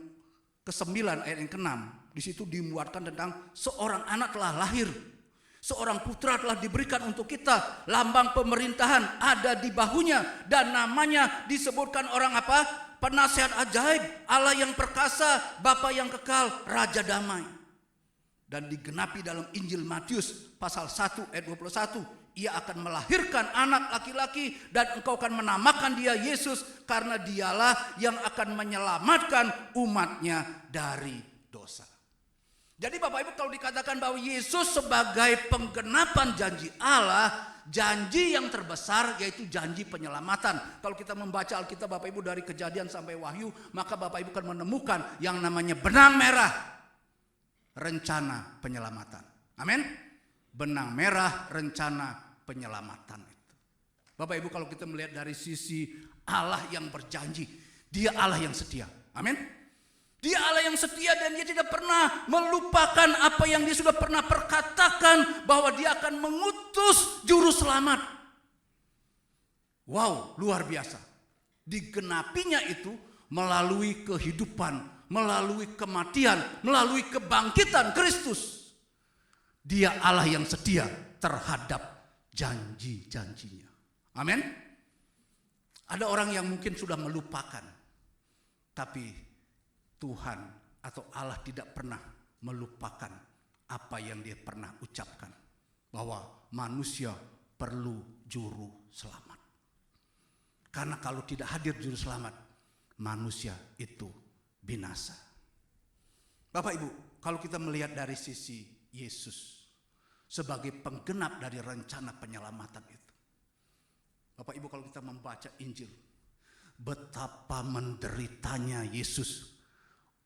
ke-9 ayat yang ke-6 di situ dimuatkan tentang seorang anak telah lahir. Seorang putra telah diberikan untuk kita, lambang pemerintahan ada di bahunya, dan namanya disebutkan orang apa? Penasihat ajaib, Allah yang perkasa, Bapa yang kekal, Raja damai. Dan digenapi dalam Injil Matius pasal 1 ayat 21, ia akan melahirkan anak laki-laki dan engkau akan menamakan dia Yesus, karena dialah yang akan menyelamatkan umatnya dari dosa. Jadi Bapak Ibu kalau dikatakan bahwa Yesus sebagai penggenapan janji Allah, janji yang terbesar yaitu janji penyelamatan. Kalau kita membaca Alkitab Bapak Ibu dari Kejadian sampai Wahyu, maka Bapak Ibu akan menemukan yang namanya benang merah rencana penyelamatan. Amin. Benang merah rencana penyelamatan itu. Bapak Ibu kalau kita melihat dari sisi Allah yang berjanji, dia Allah yang setia. Amin. Dia Allah yang setia dan dia tidak pernah melupakan apa yang dia sudah pernah perkatakan bahwa dia akan mengutus juru selamat. Wow, luar biasa. Digenapinya itu melalui kehidupan, melalui kematian, melalui kebangkitan Kristus. Dia Allah yang setia terhadap janji-janjinya. Amin. Ada orang yang mungkin sudah melupakan, tapi Tuhan atau Allah tidak pernah melupakan apa yang dia pernah ucapkan, bahwa manusia perlu juru selamat. Karena kalau tidak hadir juru selamat, manusia itu binasa. Bapak Ibu, kalau kita melihat dari sisi Yesus sebagai penggenap dari rencana penyelamatan itu, Bapak Ibu kalau kita membaca Injil, betapa menderitanya Yesus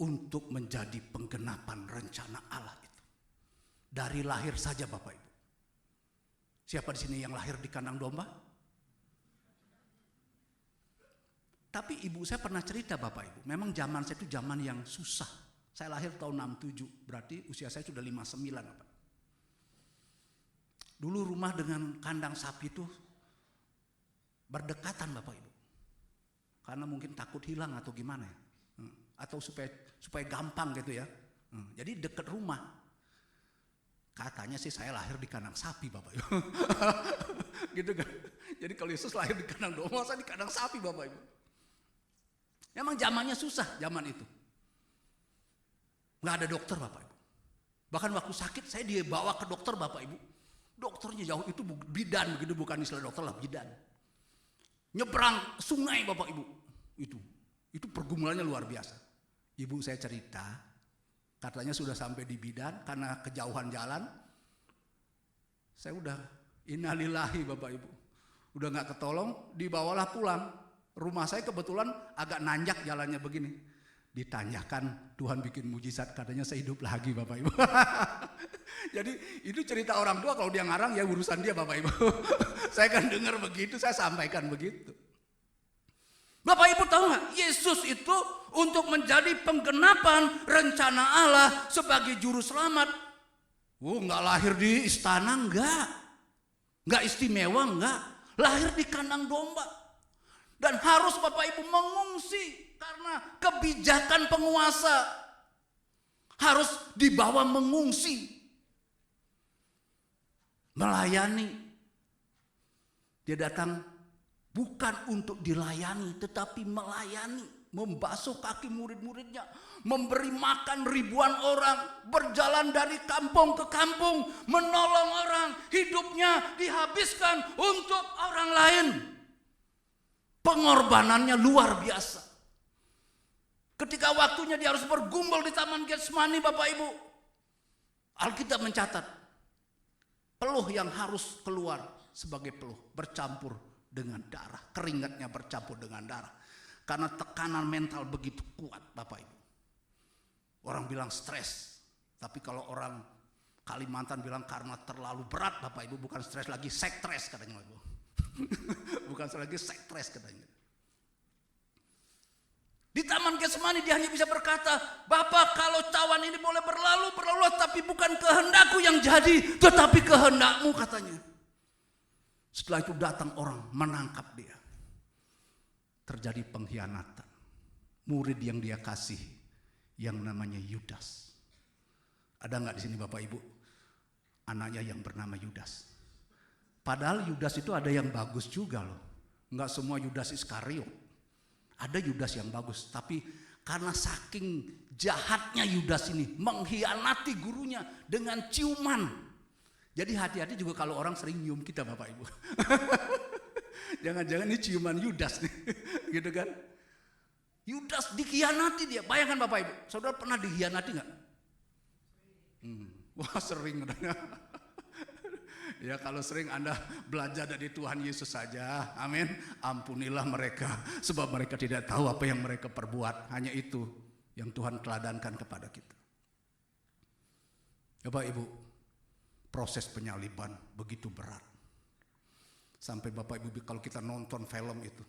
untuk menjadi penggenapan rencana Allah itu. Dari lahir saja Bapak Ibu. Siapa di sini yang lahir di kandang domba? Tapi ibu saya pernah cerita Bapak Ibu, memang zaman saya itu zaman yang susah. Saya lahir tahun 67, berarti usia saya sudah 59 Bapak. Dulu rumah dengan kandang sapi itu berdekatan Bapak Ibu. Karena mungkin takut hilang atau gimana ya. Atau supaya gampang gitu ya. Jadi dekat rumah. Katanya sih saya lahir di kandang sapi Bapak Ibu. Gitu kan. Jadi kalau Yesus lahir di kandang domba, saya di kandang sapi Bapak Ibu. Memang zamannya susah zaman itu. Nggak ada dokter Bapak Ibu. Bahkan waktu sakit saya dibawa ke dokter Bapak Ibu. Dokternya jauh, itu bidan begitu, bukan istilah dokter lah, bidan. Nyebrang sungai Bapak Ibu. Itu pergumulannya luar biasa. Ibu saya cerita, katanya sudah sampai di bidan karena kejauhan jalan. Saya udah innalillahi Bapak Ibu. Udah nggak ketolong, dibawalah pulang. Rumah saya kebetulan agak nanjak jalannya begini. Ditanyakan, Tuhan bikin mujizat, katanya saya hidup lagi Bapak Ibu. Jadi itu cerita orang tua, kalau dia ngarang ya urusan dia Bapak Ibu. Saya kan dengar begitu, saya sampaikan begitu. Bapak Ibu tahu nggak? Yesus itu untuk menjadi penggenapan rencana Allah sebagai juru selamat. Nggak lahir di istana, nggak istimewa, nggak. Lahir di kandang domba. Dan harus Bapak Ibu mengungsi karena kebijakan penguasa. Harus dibawa mengungsi. Melayani. Dia datang bukan untuk dilayani, tetapi melayani. Membasuh kaki murid-muridnya. Memberi makan ribuan orang. Berjalan dari kampung ke kampung. Menolong orang. Hidupnya dihabiskan untuk orang lain. Pengorbanannya luar biasa. Ketika waktunya dia harus bergumul di Taman Getsemani Bapak Ibu. Alkitab mencatat. Peluh yang harus keluar sebagai peluh bercampur dengan darah. Keringatnya bercampur dengan darah. Karena tekanan mental begitu kuat Bapak Ibu. Orang bilang stres. Tapi kalau orang Kalimantan bilang karena terlalu berat Bapak Ibu. Bukan stres lagi, sektres katanya Bapak Ibu. Bukan lagi sektres katanya. Di Taman Getsemani dia hanya bisa berkata, Bapak kalau cawan ini boleh berlalu, tapi bukan kehendakku yang jadi, tetapi kehendakmu katanya. Setelah itu datang orang menangkap dia. Terjadi pengkhianatan. Murid yang dia kasih, yang namanya Yudas. Ada nggak di sini Bapak Ibu? Anaknya yang bernama Yudas. Padahal Yudas itu ada yang bagus juga loh. Enggak semua Yudas Iskariot. Ada Yudas yang bagus. Tapi karena saking jahatnya Yudas ini. Mengkhianati gurunya dengan ciuman. Jadi hati-hati juga kalau orang sering nyium kita Bapak Ibu. Jangan-jangan ini ciuman Yudas nih. Gitu kan. Yudas dikhianati dia. Bayangkan Bapak Ibu. Saudara pernah dikhianati gak? Wah sering. Ya kalau sering Anda belajar dari Tuhan Yesus saja, amin. Ampunilah mereka, sebab mereka tidak tahu apa yang mereka perbuat. Hanya itu yang Tuhan teladankan kepada kita. Bapak Ibu, proses penyaliban begitu berat. Sampai Bapak Ibu kalau kita nonton film itu,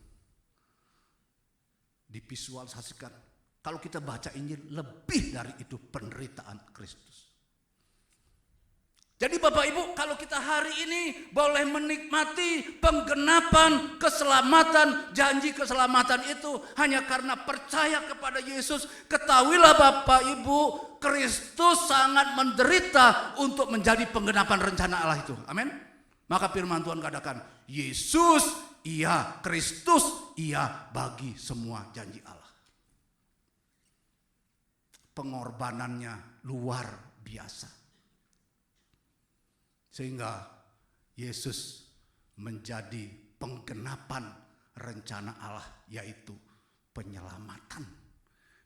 divisualisasikan. Kalau kita baca Injil, lebih dari itu penderitaan Kristus. Jadi Bapak Ibu, kalau kita hari ini boleh menikmati penggenapan keselamatan, janji keselamatan itu hanya karena percaya kepada Yesus. Ketahuilah Bapak Ibu, Kristus sangat menderita untuk menjadi penggenapan rencana Allah itu. Amin. Maka firman Tuhan katakan, Yesus iya, Kristus iya bagi semua janji Allah. Pengorbanannya luar biasa. Sehingga Yesus menjadi penggenapan rencana Allah, yaitu penyelamatan.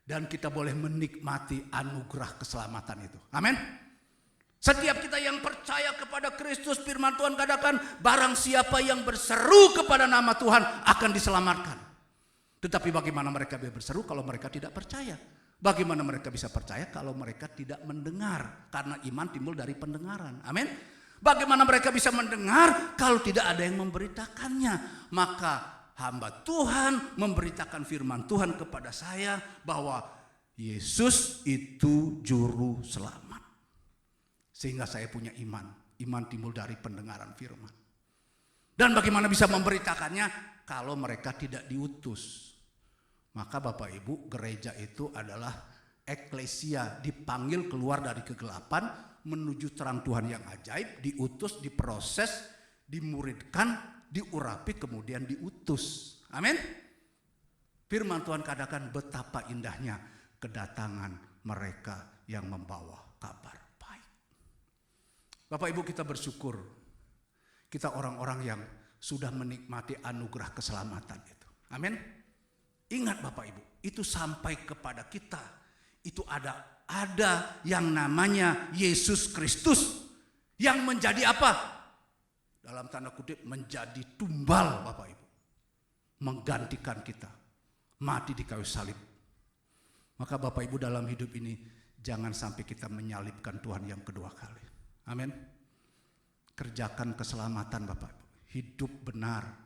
Dan kita boleh menikmati anugerah keselamatan itu. Amin. Setiap kita yang percaya kepada Kristus, firman Tuhan katakan, barang siapa yang berseru kepada nama Tuhan akan diselamatkan. Tetapi bagaimana mereka bisa berseru kalau mereka tidak percaya? Bagaimana mereka bisa percaya kalau mereka tidak mendengar? Karena iman timbul dari pendengaran. Amin. Bagaimana mereka bisa mendengar kalau tidak ada yang memberitakannya? Maka hamba Tuhan memberitakan firman Tuhan kepada saya bahwa Yesus itu juru selamat. Sehingga saya punya iman. Iman timbul dari pendengaran firman. Dan bagaimana bisa memberitakannya kalau mereka tidak diutus? Maka Bapak Ibu, gereja itu adalah eklesia, dipanggil keluar dari kegelapan menuju terang Tuhan yang ajaib, diutus, diproses, dimuridkan, diurapi, kemudian diutus. Amin. Firman Tuhan katakan betapa indahnya kedatangan mereka yang membawa kabar baik. Bapak Ibu, kita bersyukur kita orang-orang yang sudah menikmati anugerah keselamatan itu. Amin. Ingat Bapak Ibu, itu sampai kepada kita. Itu ada yang namanya Yesus Kristus yang menjadi apa? Dalam tanda kutip menjadi tumbal Bapak Ibu. Menggantikan kita. Mati di kayu salib. Maka Bapak Ibu dalam hidup ini jangan sampai kita menyalibkan Tuhan yang kedua kali. Amin. Kerjakan keselamatan Bapak Ibu. Hidup benar.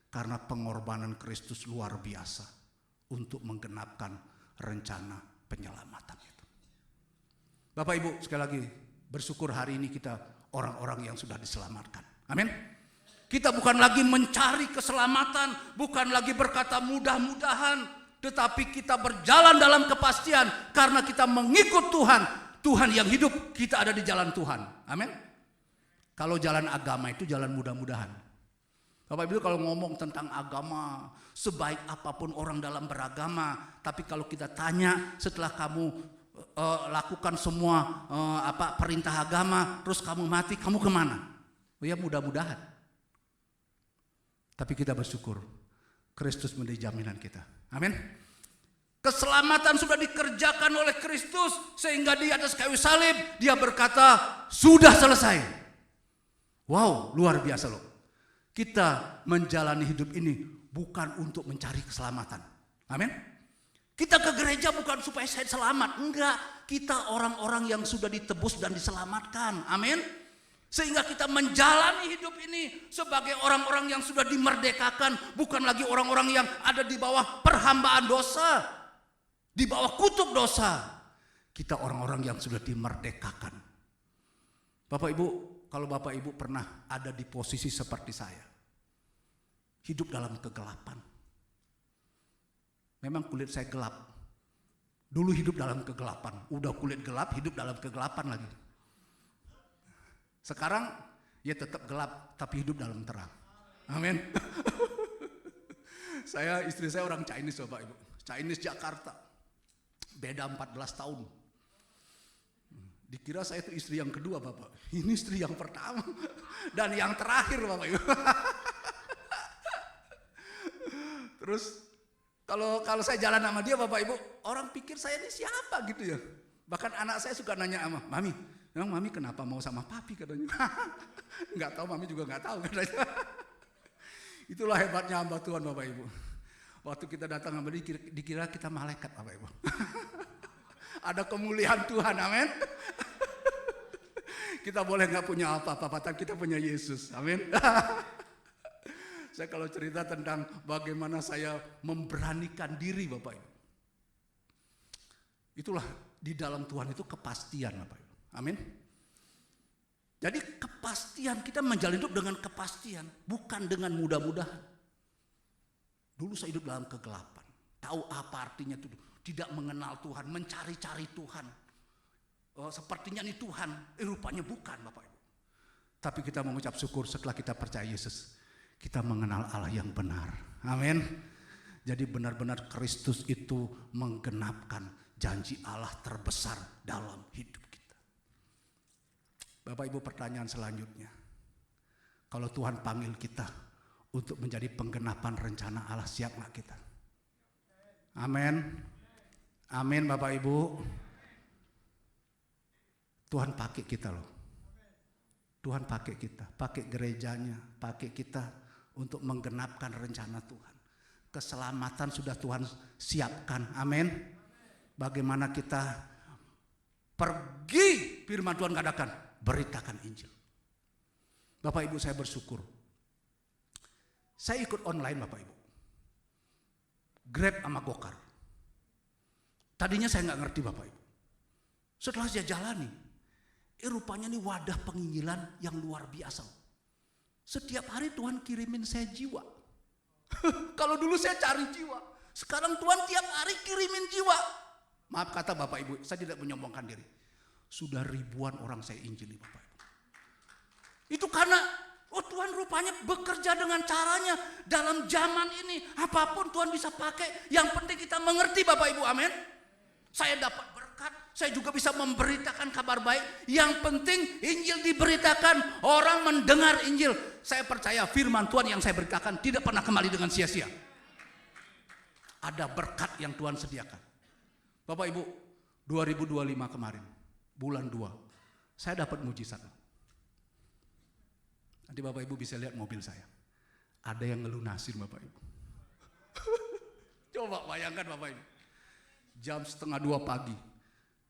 Karena pengorbanan Kristus luar biasa untuk menggenapkan rencana penyelamatan itu. Bapak Ibu, sekali lagi bersyukur hari ini kita orang-orang yang sudah diselamatkan. Amin. Kita bukan lagi mencari keselamatan, bukan lagi berkata mudah-mudahan, tetapi kita berjalan dalam kepastian karena kita mengikut Tuhan. Tuhan yang hidup, kita ada di jalan Tuhan. Amin. Kalau jalan agama itu jalan mudah-mudahan. Bapak Ibu kalau ngomong tentang agama, sebaik apapun orang dalam beragama, tapi kalau kita tanya setelah kamu lakukan semua perintah agama, terus kamu mati, kamu kemana? Oh ya mudah-mudahan. Tapi kita bersyukur, Kristus menjadi jaminan kita. Amin. Keselamatan sudah dikerjakan oleh Kristus, sehingga di atas kayu salib dia berkata, sudah selesai. Wow, luar biasa loh. Kita menjalani hidup ini bukan untuk mencari keselamatan. Amin. Kita ke gereja bukan supaya saya selamat. Enggak. Kita orang-orang yang sudah ditebus dan diselamatkan. Amin. Sehingga kita menjalani hidup ini sebagai orang-orang yang sudah dimerdekakan. Bukan lagi orang-orang yang ada di bawah perhambaan dosa. Di bawah kutuk dosa. Kita orang-orang yang sudah dimerdekakan. Bapak Ibu, kalau Bapak Ibu pernah ada di posisi seperti saya. Hidup dalam kegelapan. Memang kulit saya gelap. Dulu hidup dalam kegelapan. Udah kulit gelap, hidup dalam kegelapan lagi. Sekarang ya tetap gelap, tapi hidup dalam terang. Amin. Istri saya orang Chinese Bapak Ibu. Chinese Jakarta. Beda 14 tahun. Dikira saya itu istri yang kedua Bapak. Ini istri yang pertama. Dan yang terakhir Bapak Ibu. Terus kalau saya jalan sama dia Bapak Ibu, orang pikir saya ini siapa gitu ya. Bahkan anak saya suka nanya sama Mami, emang Mami kenapa mau sama Papi katanya. Nggak tahu, Mami juga nggak tahu katanya. Itulah hebatnya hamba Tuhan Bapak Ibu. Waktu kita datang sama dia dikira kita malaikat Bapak Ibu. Ada kemuliaan Tuhan, amin. Kita boleh nggak punya apa-apa, tapi kita punya Yesus, amin. Saya kalau cerita tentang bagaimana saya memberanikan diri Bapak Ibu. Itulah di dalam Tuhan itu kepastian Bapak Ibu. Amin. Jadi kepastian, kita menjalani hidup dengan kepastian, bukan dengan mudah-mudahan. Dulu saya hidup dalam kegelapan. Tahu apa artinya itu? Tidak mengenal Tuhan, mencari-cari Tuhan. Sepertinya ini Tuhan, rupanya bukan Bapak Ibu. Tapi kita mengucap syukur setelah kita percaya Yesus. Kita mengenal Allah yang benar. Amin. Jadi benar-benar Kristus itu menggenapkan janji Allah terbesar dalam hidup kita. Bapak Ibu, pertanyaan selanjutnya. Kalau Tuhan panggil kita untuk menjadi penggenapan rencana Allah, siap nggak kita? Amin. Amin Bapak Ibu. Tuhan pakai kita loh. Tuhan pakai kita, pakai gerejanya, pakai kita untuk menggenapkan rencana Tuhan. Keselamatan sudah Tuhan siapkan. Amin. Bagaimana kita pergi, firman Tuhan katakan, beritakan Injil. Bapak Ibu, saya bersyukur. Saya ikut online Bapak Ibu. Grab sama Gokar. Tadinya saya nggak ngerti Bapak Ibu. Setelah saya jalani, rupanya ini wadah penginjilan yang luar biasa. Setiap hari Tuhan kirimin saya jiwa. Kalau dulu saya cari jiwa, sekarang Tuhan tiap hari kirimin jiwa. Maaf kata Bapak Ibu, saya tidak menyombongkan diri. Sudah ribuan orang saya injili Bapak Ibu. Itu karena Tuhan rupanya bekerja dengan caranya. Dalam zaman ini apapun Tuhan bisa pakai. Yang penting kita mengerti Bapak Ibu, amin. Saya dapat berkat, saya juga bisa memberitakan kabar baik. Yang penting Injil diberitakan, orang mendengar Injil. Saya percaya firman Tuhan yang saya beritakan tidak pernah kembali dengan sia-sia. Ada berkat yang Tuhan sediakan. Bapak Ibu, 2025 kemarin, bulan 2, saya dapat mujizat. Nanti Bapak Ibu bisa lihat mobil saya. Ada yang ngelunasin Bapak Ibu. Coba bayangkan Bapak Ibu. Jam 1:30 pagi,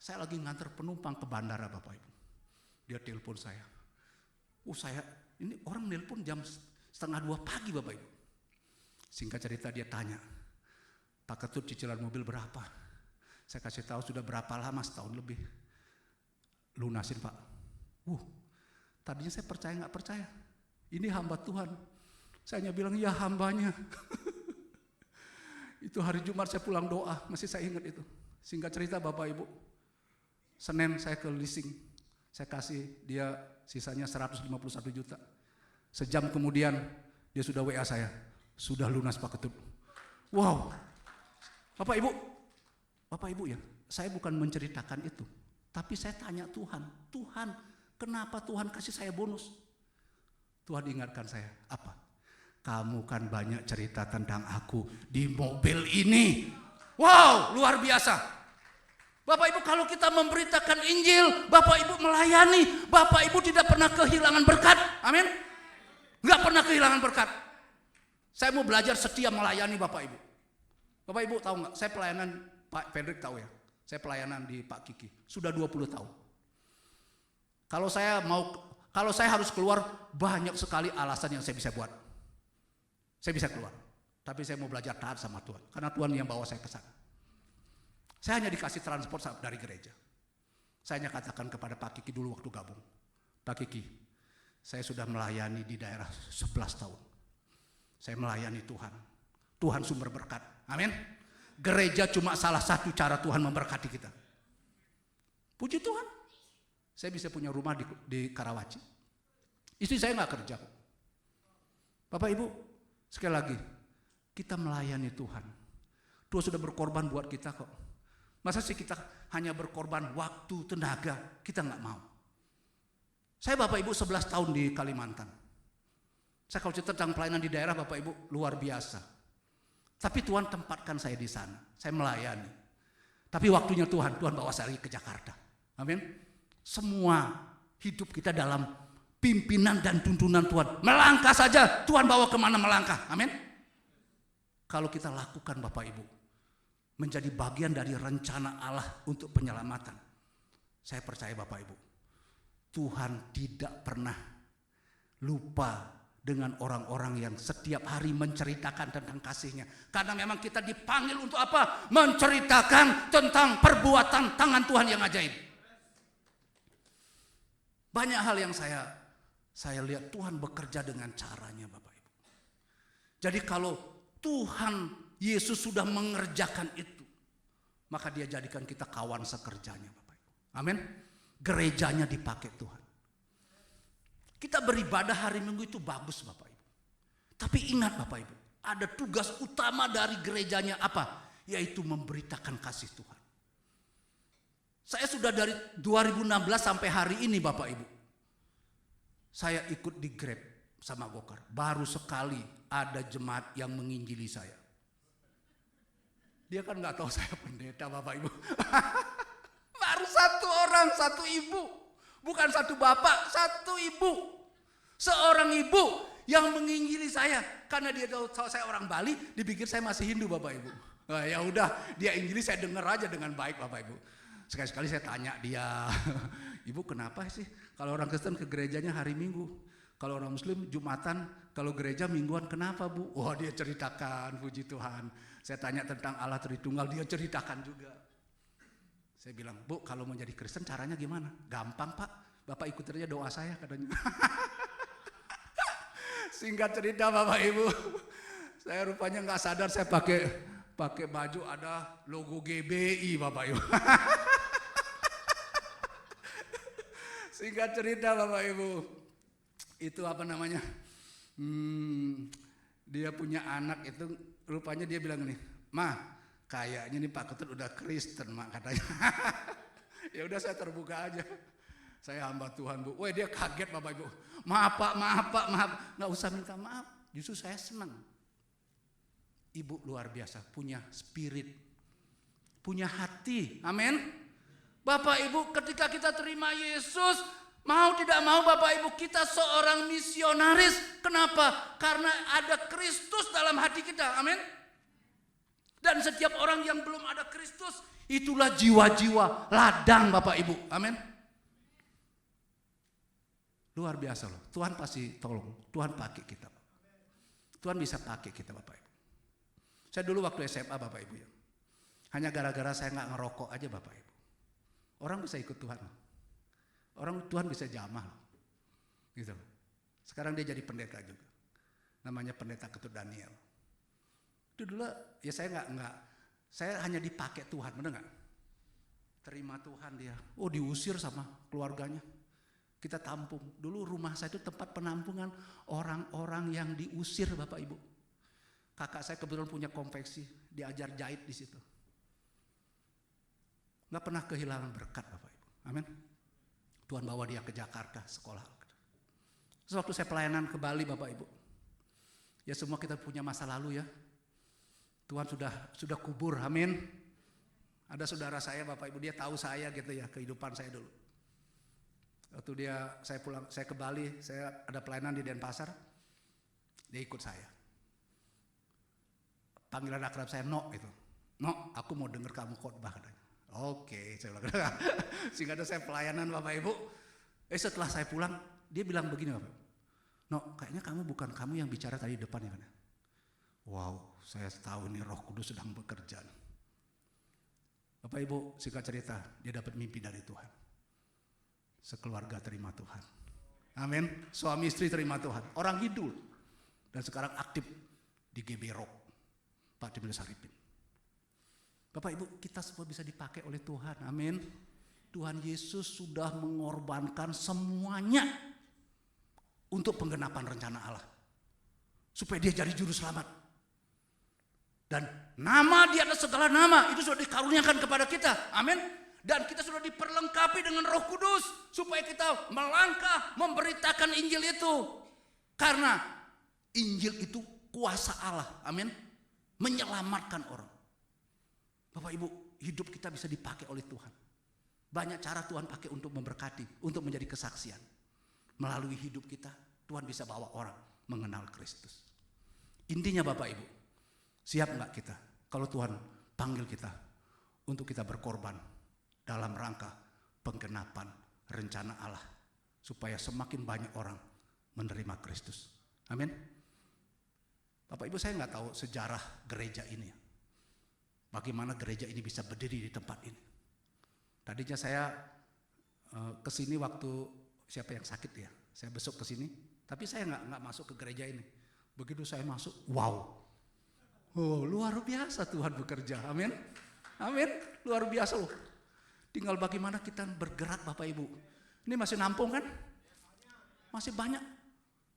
saya lagi nganter penumpang ke bandara Bapak Ibu. Dia telepon saya. Ini orang nelpon jam 1:30 pagi Bapak Ibu. Singkat cerita dia tanya, Pak Ketut cicilan mobil berapa? Saya kasih tahu sudah berapa lama, setahun lebih. Lunasin Pak. Tadinya saya percaya nggak percaya. Ini hamba Tuhan. Saya hanya bilang ya hambanya. Itu hari Jumat saya pulang doa, masih saya ingat itu. Singkat cerita Bapak Ibu, Senin saya ke leasing, saya kasih dia sisanya 151 juta. Sejam kemudian dia sudah WA saya, sudah lunas Pak Ketut. Wow, Bapak Ibu ya, saya bukan menceritakan itu, tapi saya tanya Tuhan, kenapa Tuhan kasih saya bonus? Tuhan ingatkan saya, apa? Kamu kan banyak cerita tentang aku di mobil ini. Wow, luar biasa. Bapak Ibu, kalau kita memberitakan Injil, Bapak Ibu melayani, Bapak Ibu tidak pernah kehilangan berkat. Amin. Enggak pernah kehilangan berkat. Saya mau belajar setia melayani Bapak Ibu. Bapak Ibu tahu enggak, saya pelayanan, Pak Fredrik tahu ya, saya pelayanan di Pak Kiki, sudah 20 tahun. Kalau saya harus keluar, banyak sekali alasan yang saya bisa buat. Saya bisa keluar, tapi saya mau belajar taat sama Tuhan, karena Tuhan yang bawa saya ke sana. Saya hanya dikasih transport dari gereja. Saya hanya katakan kepada Pak Kiki dulu waktu gabung, Pak Kiki, saya sudah melayani di daerah 11 tahun. Saya melayani Tuhan, Tuhan sumber berkat, amin. Gereja cuma salah satu cara Tuhan memberkati kita. Puji Tuhan, saya bisa punya rumah di Karawaci. Istri saya nggak kerja. Bapak Ibu, sekali lagi, kita melayani Tuhan. Tuhan sudah berkorban buat kita kok. Masa sih kita hanya berkorban waktu, tenaga, kita nggak mau. Saya Bapak Ibu 11 tahun di Kalimantan. Saya kalau cerita tentang pelayanan di daerah Bapak Ibu luar biasa. Tapi Tuhan tempatkan saya di sana. Saya melayani. Tapi waktunya Tuhan bawa saya lagi ke Jakarta. Amin. Semua hidup kita dalam pimpinan dan tuntunan Tuhan. Melangkah saja Tuhan bawa kemana melangkah. Amin. Kalau kita lakukan Bapak Ibu, menjadi bagian dari rencana Allah untuk penyelamatan. Saya percaya Bapak Ibu, Tuhan tidak pernah lupa dengan orang-orang yang setiap hari menceritakan tentang kasih-Nya. Karena memang kita dipanggil untuk apa? Menceritakan tentang perbuatan tangan Tuhan yang ajaib. Banyak hal yang saya lihat Tuhan bekerja dengan caranya Bapak Ibu. Jadi kalau Tuhan Yesus sudah mengerjakan itu, maka Dia jadikan kita kawan sekerjanya Bapak Ibu. Amin. Gerejanya dipakai Tuhan. Kita beribadah hari Minggu itu bagus Bapak Ibu. Tapi ingat Bapak Ibu, ada tugas utama dari gerejanya apa? Yaitu memberitakan kasih Tuhan. Saya sudah dari 2016 sampai hari ini Bapak Ibu, saya ikut di Grab sama Gokar. Baru sekali ada jemaat yang menginjili saya. Dia kan gak tahu saya pendeta Bapak Ibu. Baru satu orang, satu ibu. Bukan satu bapak, satu ibu. Seorang ibu yang menginjili saya. Karena dia tahu saya orang Bali, dipikir saya masih Hindu Bapak Ibu. Nah, ya udah, dia injili saya dengar aja dengan baik Bapak Ibu. Sekali-sekali saya tanya dia, Ibu kenapa sih kalau orang Kristen ke gerejanya hari Minggu? Kalau orang Muslim Jumatan, kalau gereja mingguan kenapa Bu? Wah dia ceritakan, puji Tuhan. Saya tanya tentang Allah Tritunggal, dia ceritakan juga. Saya bilang, Bu kalau mau jadi Kristen caranya gimana? Gampang Pak, Bapak ikut aja doa saya katanya. Singkat cerita Bapak Ibu, saya rupanya nggak sadar saya pakai baju ada logo GBI Bapak Ibu. Singkat cerita Bapak Ibu, itu apa namanya? Dia punya anak itu rupanya dia bilang nih, "Ma, kayaknya nih Pak Ketut udah Kristen, Mak," katanya. Ya udah saya terbuka aja. Saya hamba Tuhan Bu. Wah dia kaget Bapak Ibu. Maaf Pak, maaf Pak, maaf. Nggak usah minta maaf. Justru saya senang. Ibu luar biasa, punya spirit, punya hati. Amin. Bapak Ibu ketika kita terima Yesus, mau tidak mau Bapak Ibu kita seorang misionaris. Kenapa? Karena ada Kristus dalam hati kita. Amin. Dan setiap orang yang belum ada Kristus, itulah jiwa-jiwa ladang Bapak Ibu. Amin. Luar biasa loh. Tuhan pasti tolong. Tuhan pakai kita. Tuhan bisa pakai kita Bapak Ibu. Saya dulu waktu SMA Bapak Ibu ya. Hanya gara-gara saya nggak ngerokok aja Bapak Ibu. Orang bisa ikut Tuhan. Orang Tuhan bisa jamah. Gitu. Sekarang dia jadi pendeta juga. Namanya Pendeta Ketut Daniel. Itu dulu ya saya nggak saya hanya dipakai Tuhan, benar nggak? Terima Tuhan dia. Oh diusir sama keluarganya. Kita tampung. Dulu rumah saya itu tempat penampungan orang-orang yang diusir Bapak Ibu. Kakak saya kebetulan punya konveksi, diajar jahit di situ. Nggak pernah kehilangan berkat Bapak Ibu. Amin. Tuhan bawa dia ke Jakarta sekolah. Sewaktu saya pelayanan ke Bali Bapak Ibu. Ya semua kita punya masa lalu ya. Tuhan sudah kubur. Amin. Ada saudara saya Bapak Ibu, dia tahu saya gitu ya, kehidupan saya dulu. Waktu saya ke Bali, saya ada pelayanan di Denpasar. Dia ikut saya. Panggilan akrab saya No itu. No, aku mau dengar kamu khotbah katanya. Oke, saya bilang. Sehingga ada saya pelayanan Bapak Ibu. Setelah saya pulang, dia bilang begini Bapak. No, kayaknya bukan kamu yang bicara tadi di depan ya. Wow, saya tahu ini Roh Kudus sedang bekerja. Bapak Ibu, singkat cerita, dia dapat mimpi dari Tuhan. Sekeluarga terima Tuhan. Amin. Suami istri terima Tuhan. Orang Hindu. Dan sekarang aktif di GB Rock. Pak Dimil Saripin. Bapak Ibu, kita semua bisa dipakai oleh Tuhan. Amin. Tuhan Yesus sudah mengorbankan semuanya untuk penggenapan rencana Allah. Supaya dia jadi juru selamat. Dan nama di atas segala nama itu sudah dikaruniakan kepada kita. Amin. Dan kita sudah diperlengkapi dengan Roh Kudus supaya kita melangkah memberitakan Injil itu. Karena Injil itu kuasa Allah. Amin. Menyelamatkan orang. Bapak Ibu, hidup kita bisa dipakai oleh Tuhan. Banyak cara Tuhan pakai untuk memberkati, untuk menjadi kesaksian. Melalui hidup kita, Tuhan bisa bawa orang mengenal Kristus. Intinya Bapak Ibu, siap nggak kita kalau Tuhan panggil kita untuk kita berkorban dalam rangka penggenapan rencana Allah supaya semakin banyak orang menerima Kristus. Amin. Bapak Ibu, saya nggak tahu sejarah gereja ini. Bagaimana gereja ini bisa berdiri di tempat ini. Tadinya saya kesini waktu siapa yang sakit ya, saya besok kesini, tapi saya nggak masuk ke gereja ini. Begitu saya masuk, wow, oh luar biasa Tuhan bekerja, amin, amin, luar biasa loh. Tinggal bagaimana kita bergerak Bapak Ibu. Ini masih nampung kan? Masih banyak.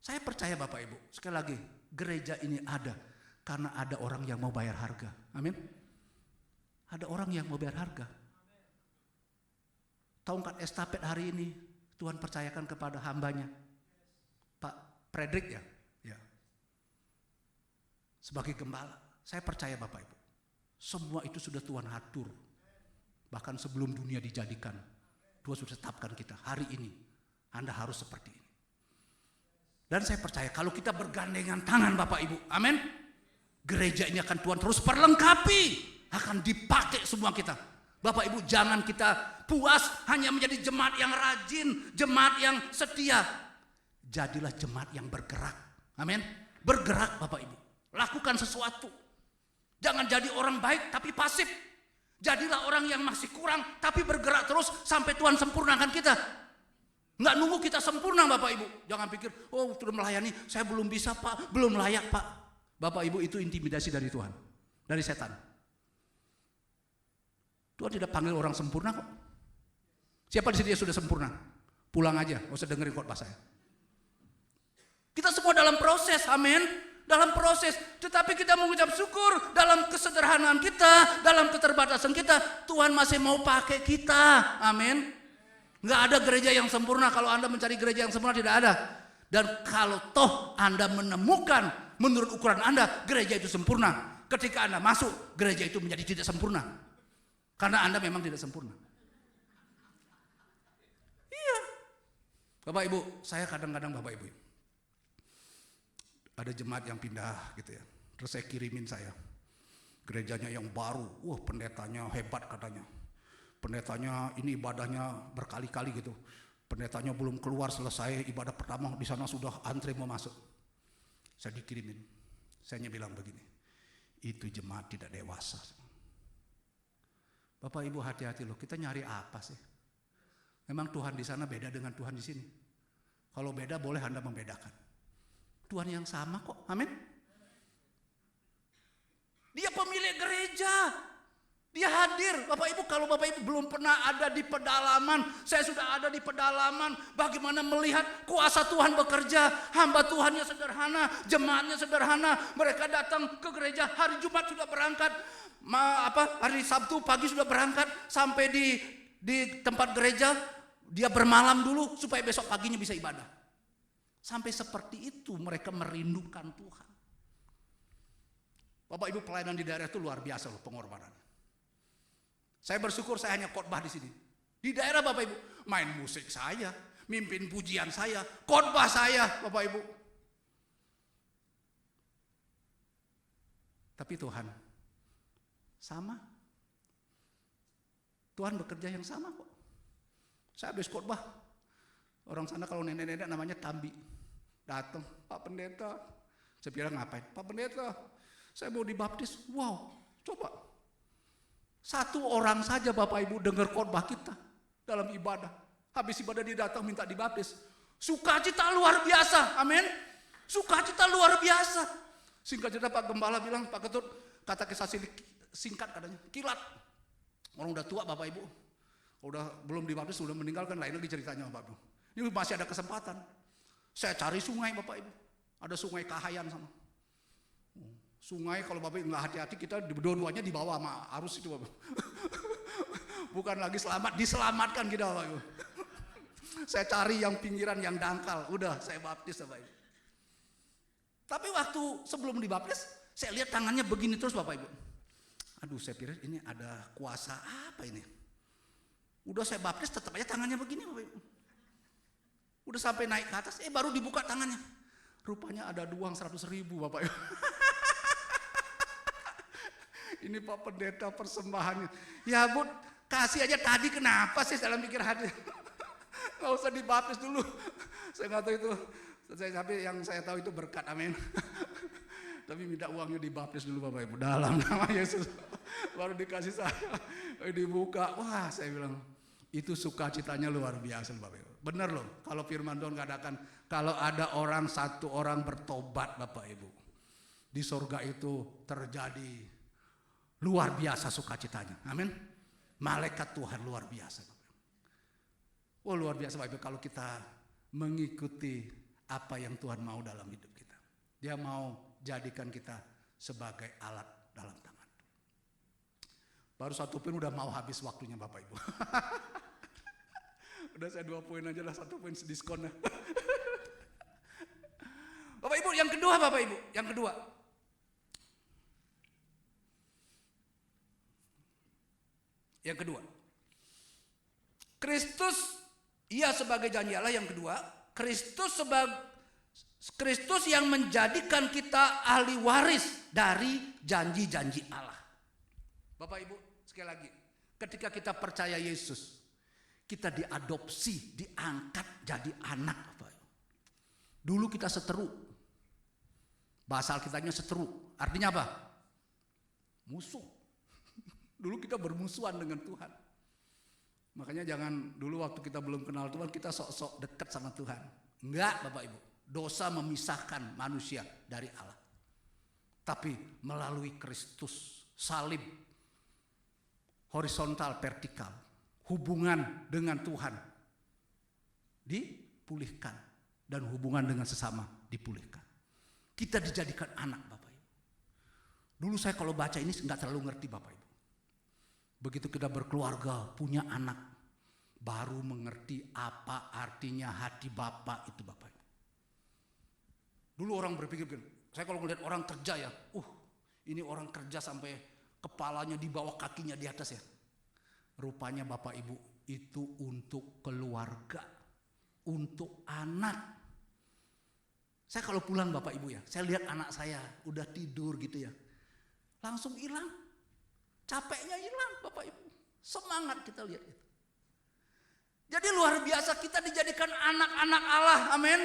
Saya percaya Bapak Ibu, sekali lagi gereja ini ada karena ada orang yang mau bayar harga, amin. Ada orang yang mau bayar harga. Tongkat estafet hari ini Tuhan percayakan kepada hambanya Pak Frederick ya. Sebagai gembala, saya percaya Bapak Ibu, semua itu sudah Tuhan atur. Bahkan sebelum dunia dijadikan, Tuhan sudah tetapkan kita hari ini. Anda harus seperti ini. Dan saya percaya kalau kita bergandengan tangan Bapak Ibu, amin, gereja ini akan Tuhan terus perlengkapi, akan dipakai semua kita. Bapak Ibu, jangan kita puas hanya menjadi jemaat yang rajin, jemaat yang setia. Jadilah jemaat yang bergerak, amin. Bergerak Bapak Ibu, lakukan sesuatu. Jangan jadi orang baik tapi pasif. Jadilah orang yang masih kurang tapi bergerak terus sampai Tuhan sempurnakan kita. Nggak nunggu kita sempurna Bapak Ibu. Jangan pikir, oh sudah melayani, saya belum bisa Pak, belum layak Pak. Bapak Ibu, itu intimidasi dari Tuhan, dari setan. Tuhan tidak panggil orang sempurna kok. Siapa di sini yang sudah sempurna? Pulang aja, nggak usah dengerin khotbah saya. Kita semua dalam proses, amin. Dalam proses, tetapi kita mengucap syukur dalam kesederhanaan kita, dalam keterbatasan kita, Tuhan masih mau pakai kita, amin. Nggak ada gereja yang sempurna. Kalau Anda mencari gereja yang sempurna, tidak ada. Dan kalau toh Anda menemukan menurut ukuran Anda gereja itu sempurna, ketika Anda masuk, gereja itu menjadi tidak sempurna. Karena Anda memang tidak sempurna. Iya. Bapak Ibu, saya kadang-kadang Bapak Ibu, ada jemaat yang pindah gitu ya. Terus saya kirimin saya, gerejanya yang baru, wah pendetanya hebat katanya. Pendetanya ini ibadahnya berkali-kali gitu. Pendetanya belum keluar selesai ibadah pertama, di sana sudah antri mau masuk. Saya dikirimin. Saya bilang begini, itu jemaat tidak dewasa. Bapak Ibu, hati-hati loh, kita nyari apa sih? Memang Tuhan di sana beda dengan Tuhan di sini. Kalau beda boleh Anda membedakan. Tuhan yang sama kok, amin. Dia pemilik gereja. Dia hadir. Bapak Ibu, kalau Bapak Ibu belum pernah ada di pedalaman, saya sudah ada di pedalaman. Bagaimana melihat kuasa Tuhan bekerja. Hamba Tuhannya sederhana, jemaatnya sederhana. Mereka datang ke gereja hari Jumat sudah berangkat. Hari Sabtu pagi sudah berangkat sampai di tempat gereja. Dia bermalam dulu supaya besok paginya bisa ibadah. Sampai seperti itu mereka merindukan Tuhan. Bapak Ibu, pelayanan di daerah itu luar biasa loh pengorbanan. Saya bersyukur saya hanya khotbah di sini. Di daerah Bapak Ibu, main musik saya, mimpin pujian saya, khotbah saya, Bapak Ibu. Tapi Tuhan sama. Tuhan bekerja yang sama kok. Saya habis khotbah, orang sana kalau nenek-nenek namanya Tambi. Datang, Pak Pendeta. Saya bilang ngapain? Pak Pendeta, saya mau dibaptis. Wow, coba. Satu orang saja Bapak Ibu dengar khotbah kita dalam ibadah. Habis ibadah dia datang minta dibaptis. Sukacita luar biasa, amin. Sukacita luar biasa. Singkat cerita Pak Gembala bilang, Pak Ketut, kata kisah singkat katanya, kilat. Orang udah tua Bapak Ibu. Udah belum dibaptis, sudah meninggal kan lain lagi ceritanya Bapak Ibu. Ini masih ada kesempatan. Saya cari sungai Bapak Ibu. Ada sungai Kahayan sana. Sungai kalau Bapak nggak hati-hati kita dua-duanya dibawa sama arus itu Bapak. Bukan lagi selamat, diselamatkan kita Bapak Ibu. Saya cari yang pinggiran yang dangkal, udah saya baptis Bapak Ibu. Tapi waktu sebelum dibaptis, saya lihat tangannya begini terus Bapak Ibu. Aduh, saya pikir ini ada kuasa apa ini. Udah saya baptis tetap aja tangannya begini Bapak Ibu. Udah sampai naik ke atas, baru dibuka tangannya. Rupanya ada uang 100.000 Bapak Ibu. Ini Pak Pendeta persembahannya. Ya Bu, kasih aja tadi, kenapa sih dalam pikir hati. Gak usah dibaptis dulu. Saya gak tahu itu. Tapi yang saya tahu itu berkat, amin. Tapi minta uangnya dibaptis dulu Bapak Ibu. Dalam nama Yesus. Baru dikasih saya. Dibuka. Wah, saya bilang, itu sukacitanya luar biasa Bapak Ibu. Benar loh, kalau firman Tuhan katakan, kalau ada satu orang bertobat Bapak Ibu, di sorga itu terjadi luar biasa sukacitanya. Amin. Malaikat Tuhan luar biasa. Oh luar biasa Bapak Ibu kalau kita mengikuti apa yang Tuhan mau dalam hidup kita. Dia mau jadikan kita sebagai alat dalam tangan. Baru 1 poin udah mau habis waktunya Bapak Ibu. Udah saya 2 poin aja lah, 1 poin diskonnya. Bapak Ibu, yang kedua Bapak Ibu, yang kedua. Yang kedua, Kristus ia sebagai janji Allah. Yang kedua, Kristus Kristus yang menjadikan kita ahli waris dari janji-janji Allah. Bapak Ibu, sekali lagi, ketika kita percaya Yesus, kita diadopsi, diangkat jadi anak. Bapak Ibu. Dulu kita seteru. Bahasa Alkitabnya seteru. Artinya apa? Musuh. Dulu kita bermusuhan dengan Tuhan. Makanya jangan dulu waktu kita belum kenal Tuhan, kita sok-sok dekat sama Tuhan. Enggak, Bapak Ibu. Dosa memisahkan manusia dari Allah. Tapi melalui Kristus, salib, horizontal, vertikal, hubungan dengan Tuhan dipulihkan dan hubungan dengan sesama dipulihkan. Kita dijadikan anak, Bapak Ibu. Dulu saya kalau baca ini enggak terlalu ngerti, Bapak Ibu. Begitu kita berkeluarga, punya anak, baru mengerti apa artinya hati Bapa itu, Bapak Ibu. Dulu orang berpikir, saya kalau ngeliat orang kerja ya, ini orang kerja sampai kepalanya di bawah, kakinya di atas ya. Rupanya Bapak Ibu itu untuk keluarga, untuk anak. Saya kalau pulang Bapak Ibu ya, saya lihat anak saya udah tidur gitu ya, langsung hilang, capeknya hilang Bapak Ibu, semangat kita lihat itu. Jadi luar biasa kita dijadikan anak-anak Allah, amin.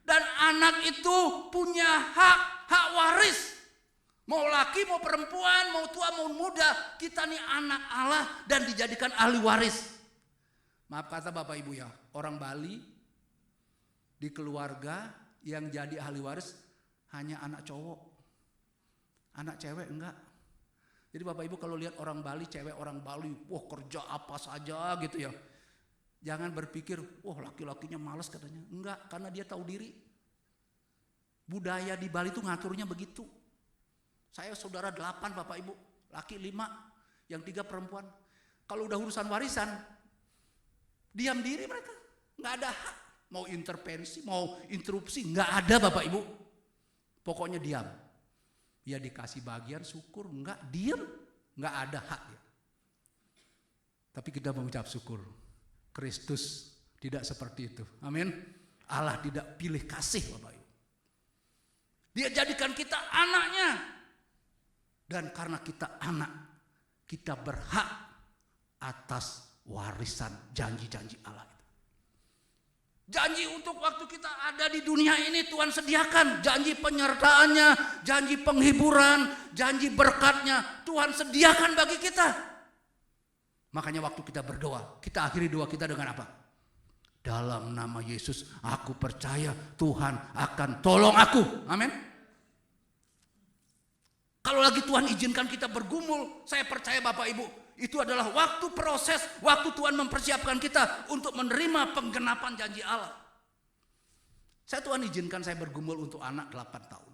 Dan anak itu punya hak waris. Mau laki, mau perempuan, mau tua, mau muda, kita nih anak Allah dan dijadikan ahli waris. Maaf kata Bapak Ibu ya, orang Bali di keluarga yang jadi ahli waris hanya anak cowok. Anak cewek enggak. Jadi Bapak Ibu kalau lihat orang Bali, cewek orang Bali, kerja apa saja gitu ya. Jangan berpikir, laki-lakinya malas katanya. Enggak, karena dia tahu diri. Budaya di Bali itu ngaturnya begitu. Saya saudara 8 Bapak Ibu, laki 5, yang 3 perempuan. Kalau udah urusan warisan, diam diri mereka. Enggak ada hak. Mau intervensi, mau interupsi, enggak ada Bapak Ibu. Pokoknya diam. Ya dikasih bagian syukur, enggak, diam. Enggak ada hak ya. Tapi kita mengucap syukur. Kristus tidak seperti itu. Amin. Allah tidak pilih kasih Bapak Ibu. Dia jadikan kita anaknya. Dan karena kita anak, kita berhak atas warisan janji-janji Allah itu. Janji untuk waktu kita ada di dunia ini Tuhan sediakan. Janji penyertaannya, janji penghiburan, janji berkatnya Tuhan sediakan bagi kita. Makanya waktu kita berdoa, kita akhiri doa kita dengan apa? Dalam nama Yesus, aku percaya Tuhan akan tolong aku. Amin. Kalau lagi Tuhan izinkan kita bergumul, saya percaya Bapak Ibu, itu adalah waktu proses, waktu Tuhan mempersiapkan kita untuk menerima penggenapan janji Allah. Tuhan izinkan saya bergumul untuk anak 8 tahun.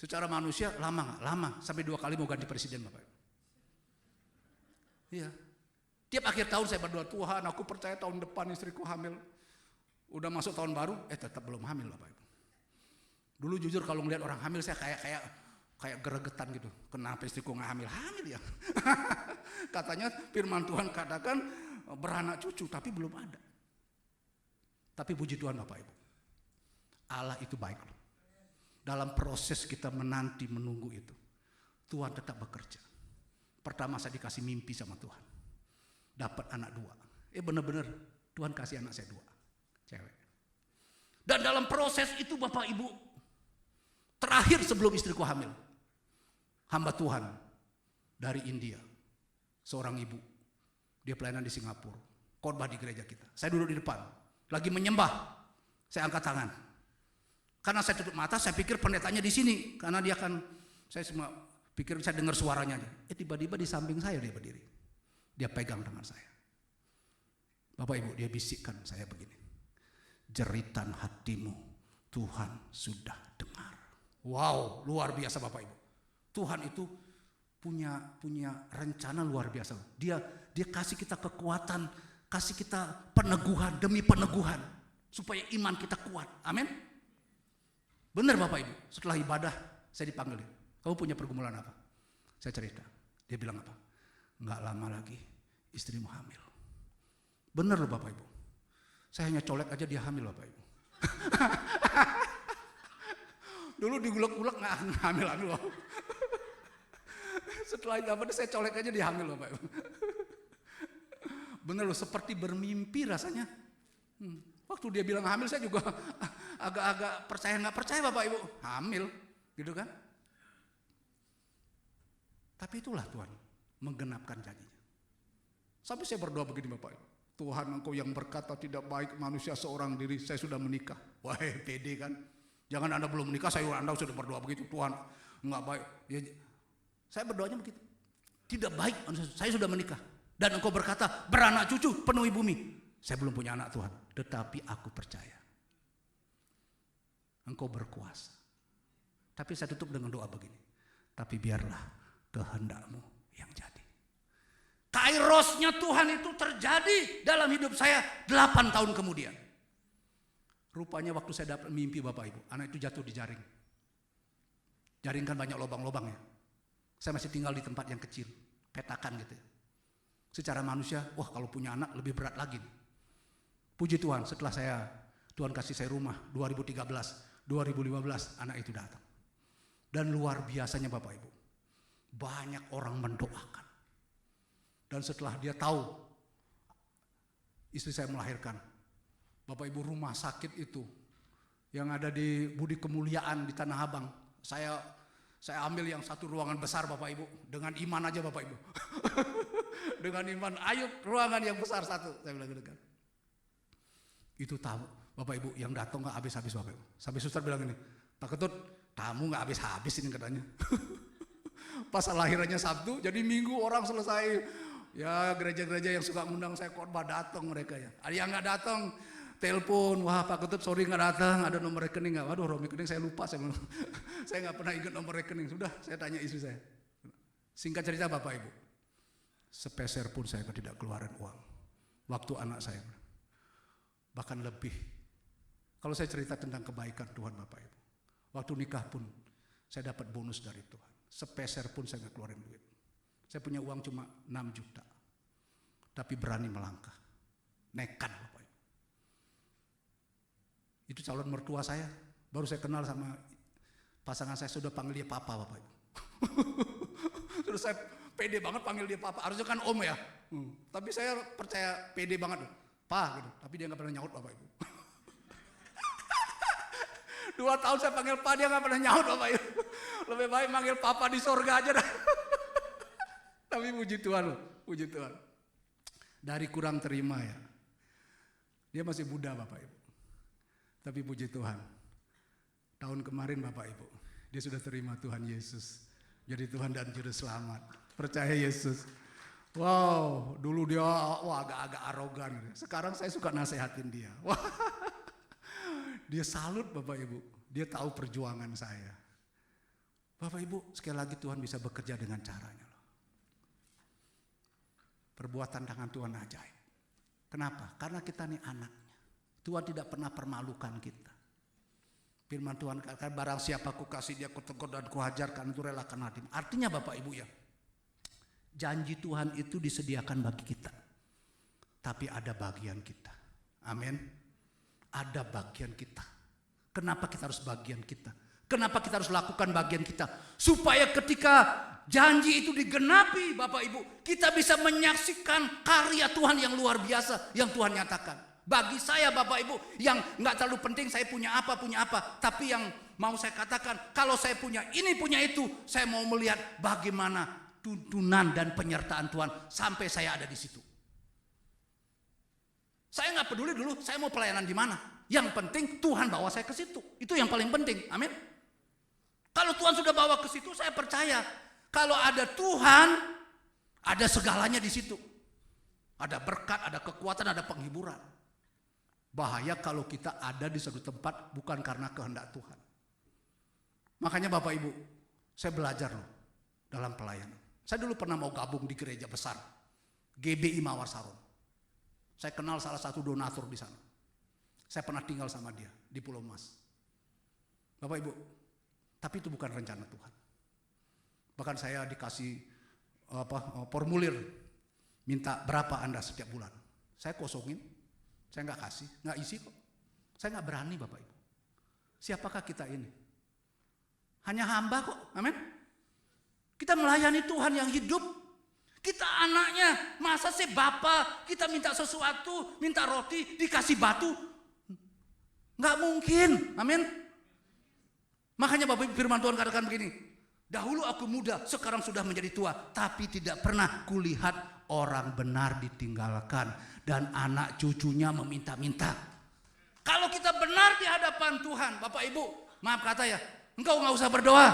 Secara manusia lama gak? Lama, sampai 2 kali mau ganti presiden Bapak Ibu. Iya. Tiap akhir tahun saya berdoa, Tuhan aku percaya tahun depan istriku hamil. Udah masuk tahun baru, tetap belum hamil Bapak Ibu. Dulu jujur kalau ngeliat orang hamil saya kayak geregetan gitu. Kenapa istriku gak hamil? Hamil ya. Katanya firman Tuhan katakan beranak cucu, tapi belum ada. Tapi puji Tuhan Bapak Ibu. Allah itu baik loh. Dalam proses kita menanti menunggu itu, Tuhan tetap bekerja. Pertama saya dikasih mimpi sama Tuhan. Dapat anak 2. Benar-benar Tuhan kasih anak saya 2. Cewek. Dan dalam proses itu Bapak Ibu, terakhir sebelum istriku hamil, hamba Tuhan dari India, seorang ibu, dia pelayanan di Singapura, khotbah di gereja kita. Saya duduk di depan, lagi menyembah, saya angkat tangan. Karena saya tutup mata, saya pikir pendetanya di sini, karena dia kan, saya semua pikir saya dengar suaranya. Tiba-tiba di samping saya dia berdiri, dia pegang tangan saya. Bapak Ibu, dia bisikkan saya begini, jeritan hatimu Tuhan sudah dengar. Wow, luar biasa Bapak Ibu. Tuhan itu punya rencana luar biasa. Dia kasih kita kekuatan, kasih kita peneguhan demi peneguhan supaya iman kita kuat. Amin. Benar Bapak Ibu. Setelah ibadah saya dipanggil. Kamu punya pergumulan apa? Saya cerita. Dia bilang apa? Enggak lama lagi istrimu hamil. Benar loh Bapak Ibu. Saya hanya colek aja dia hamil Bapak Ibu. Dulu digulek-gulek nggak hamil Bapak. Setelah itu saya colek aja dia hamil Bapak Ibu. Bener loh, seperti bermimpi rasanya. Waktu dia bilang hamil saya juga agak-agak percaya nggak percaya Bapak Ibu. Hamil gitu kan. Tapi itulah Tuhan menggenapkan janjinya. Sampai saya berdoa begini Bapak Ibu. Tuhan, Engkau yang berkata tidak baik manusia seorang diri, saya sudah menikah. Wah, pede kan. Jangan Anda belum menikah, Anda sudah berdoa begitu. Tuhan, enggak baik. Ya, saya berdoanya begitu. Tidak baik manusia, saya sudah menikah. Dan Engkau berkata beranak cucu penuhi bumi. Saya belum punya anak Tuhan, tetapi aku percaya Engkau berkuasa. Tapi saya tutup dengan doa begini. Tapi biarlah kehendak-Mu yang jadi. Kairosnya Tuhan itu terjadi dalam hidup saya 8 tahun kemudian. Rupanya waktu saya dapat mimpi Bapak Ibu, anak itu jatuh di jaring. Jaring kan banyak lubang-lubang ya. Saya masih tinggal di tempat yang kecil, petakan gitu ya. Secara manusia, wah kalau punya anak lebih berat lagi. Puji Tuhan, setelah Tuhan kasih saya rumah 2013, 2015 anak itu datang. Dan luar biasanya Bapak Ibu, banyak orang mendoakan. Dan setelah dia tahu istri saya melahirkan, Bapak Ibu, rumah sakit itu yang ada di Budi Kemuliaan di Tanah Abang, saya ambil yang satu ruangan besar Bapak Ibu, dengan iman aja Bapak Ibu. Dengan iman, ayo ruangan yang besar satu, saya bilang gitu kan. Itu tahu Bapak Ibu, yang datang gak habis-habis Bapak Ibu. Sampai suster bilang ini, Pak Ketut, tamu gak habis-habis ini katanya. Pas lahirannya Sabtu, jadi Minggu orang selesai. Ya gereja-gereja yang suka ngundang saya khotbah datang mereka ya. Ada yang nggak datang, telepon, wah Pak Ketut sorry nggak datang, ada nomor rekening nggak? Waduh nomor rekening saya lupa, saya nggak pernah ingat nomor rekening. Sudah saya tanya istri saya. Singkat cerita Bapak Ibu, sepeser pun saya tidak keluarin uang. Waktu anak saya, bahkan lebih. Kalau saya cerita tentang kebaikan Tuhan Bapak Ibu, waktu nikah pun saya dapat bonus dari Tuhan. Sepeser pun saya nggak keluarin duit. Saya punya uang cuma 6 juta. Tapi berani melangkah. Nekat Bapak Ibu. Itu calon mertua saya. Baru saya kenal sama pasangan saya, sudah panggil dia Papa Bapak Ibu. Terus saya pede banget panggil dia Papa. Harusnya kan Om ya. Tapi saya percaya pede banget. Pa gitu. Tapi dia gak pernah nyaut Bapak Ibu. 2 tahun saya panggil Pa, dia gak pernah nyaut Bapak Ibu. Lebih baik manggil Papa di sorga aja dah. Tapi puji Tuhan loh, puji Tuhan. Dari kurang terima ya. Dia masih muda Bapak Ibu. Tapi puji Tuhan. Tahun kemarin Bapak Ibu, dia sudah terima Tuhan Yesus. Jadi Tuhan dan Juru Selamat. Percaya Yesus. Wow, dulu dia agak-agak arogan. Sekarang saya suka nasehatin dia. Wah, dia salut Bapak Ibu. Dia tahu perjuangan saya. Bapak Ibu, sekali lagi Tuhan bisa bekerja dengan caranya. Perbuatan tangan Tuhan ajaib. Kenapa? Karena kita nih anaknya. Tuhan tidak pernah permalukan kita. Firman Tuhan katakan barang siapa ku kasih dia ku tegur dan ku hajarkan itu relakan hati. Artinya Bapak Ibu ya, janji Tuhan itu disediakan bagi kita. Tapi ada bagian kita. Amin. Ada bagian kita. Kenapa kita harus bagian kita? Kenapa kita harus lakukan bagian kita? Supaya ketika janji itu digenapi Bapak Ibu, kita bisa menyaksikan karya Tuhan yang luar biasa yang Tuhan nyatakan. Bagi saya Bapak Ibu, yang gak terlalu penting saya punya apa. Tapi yang mau saya katakan, kalau saya punya ini punya itu, saya mau melihat bagaimana tuntunan dan penyertaan Tuhan sampai saya ada di situ. Saya gak peduli dulu saya mau pelayanan di mana. Yang penting Tuhan bawa saya ke situ. Itu yang paling penting. Amin. Kalau Tuhan sudah bawa ke situ, saya percaya. Kalau ada Tuhan, ada segalanya di situ. Ada berkat, ada kekuatan, ada penghiburan. Bahaya kalau kita ada di satu tempat bukan karena kehendak Tuhan. Makanya Bapak Ibu, saya belajar loh dalam pelayanan. Saya dulu pernah mau gabung di gereja besar, GBI Mawar Saron. Saya kenal salah satu donatur di sana. Saya pernah tinggal sama dia di Pulau Mas. Bapak Ibu, tapi itu bukan rencana Tuhan. Bahkan saya dikasih formulir minta berapa Anda setiap bulan. Saya kosongin, Saya nggak kasih, nggak isi kok. Saya nggak berani Bapak Ibu. Siapakah kita ini? Hanya hamba kok, amin. Kita melayani Tuhan yang hidup. Kita anaknya, masa sih Bapak kita minta sesuatu, minta roti, dikasih batu? Nggak mungkin, amin. Makanya Bapak Ibu firman Tuhan katakan begini, dahulu aku muda, sekarang sudah menjadi tua, tapi tidak pernah kulihat orang benar ditinggalkan dan anak cucunya meminta-minta. Kalau kita benar di hadapan Tuhan, Bapak Ibu, maaf kata ya, engkau nggak usah berdoa,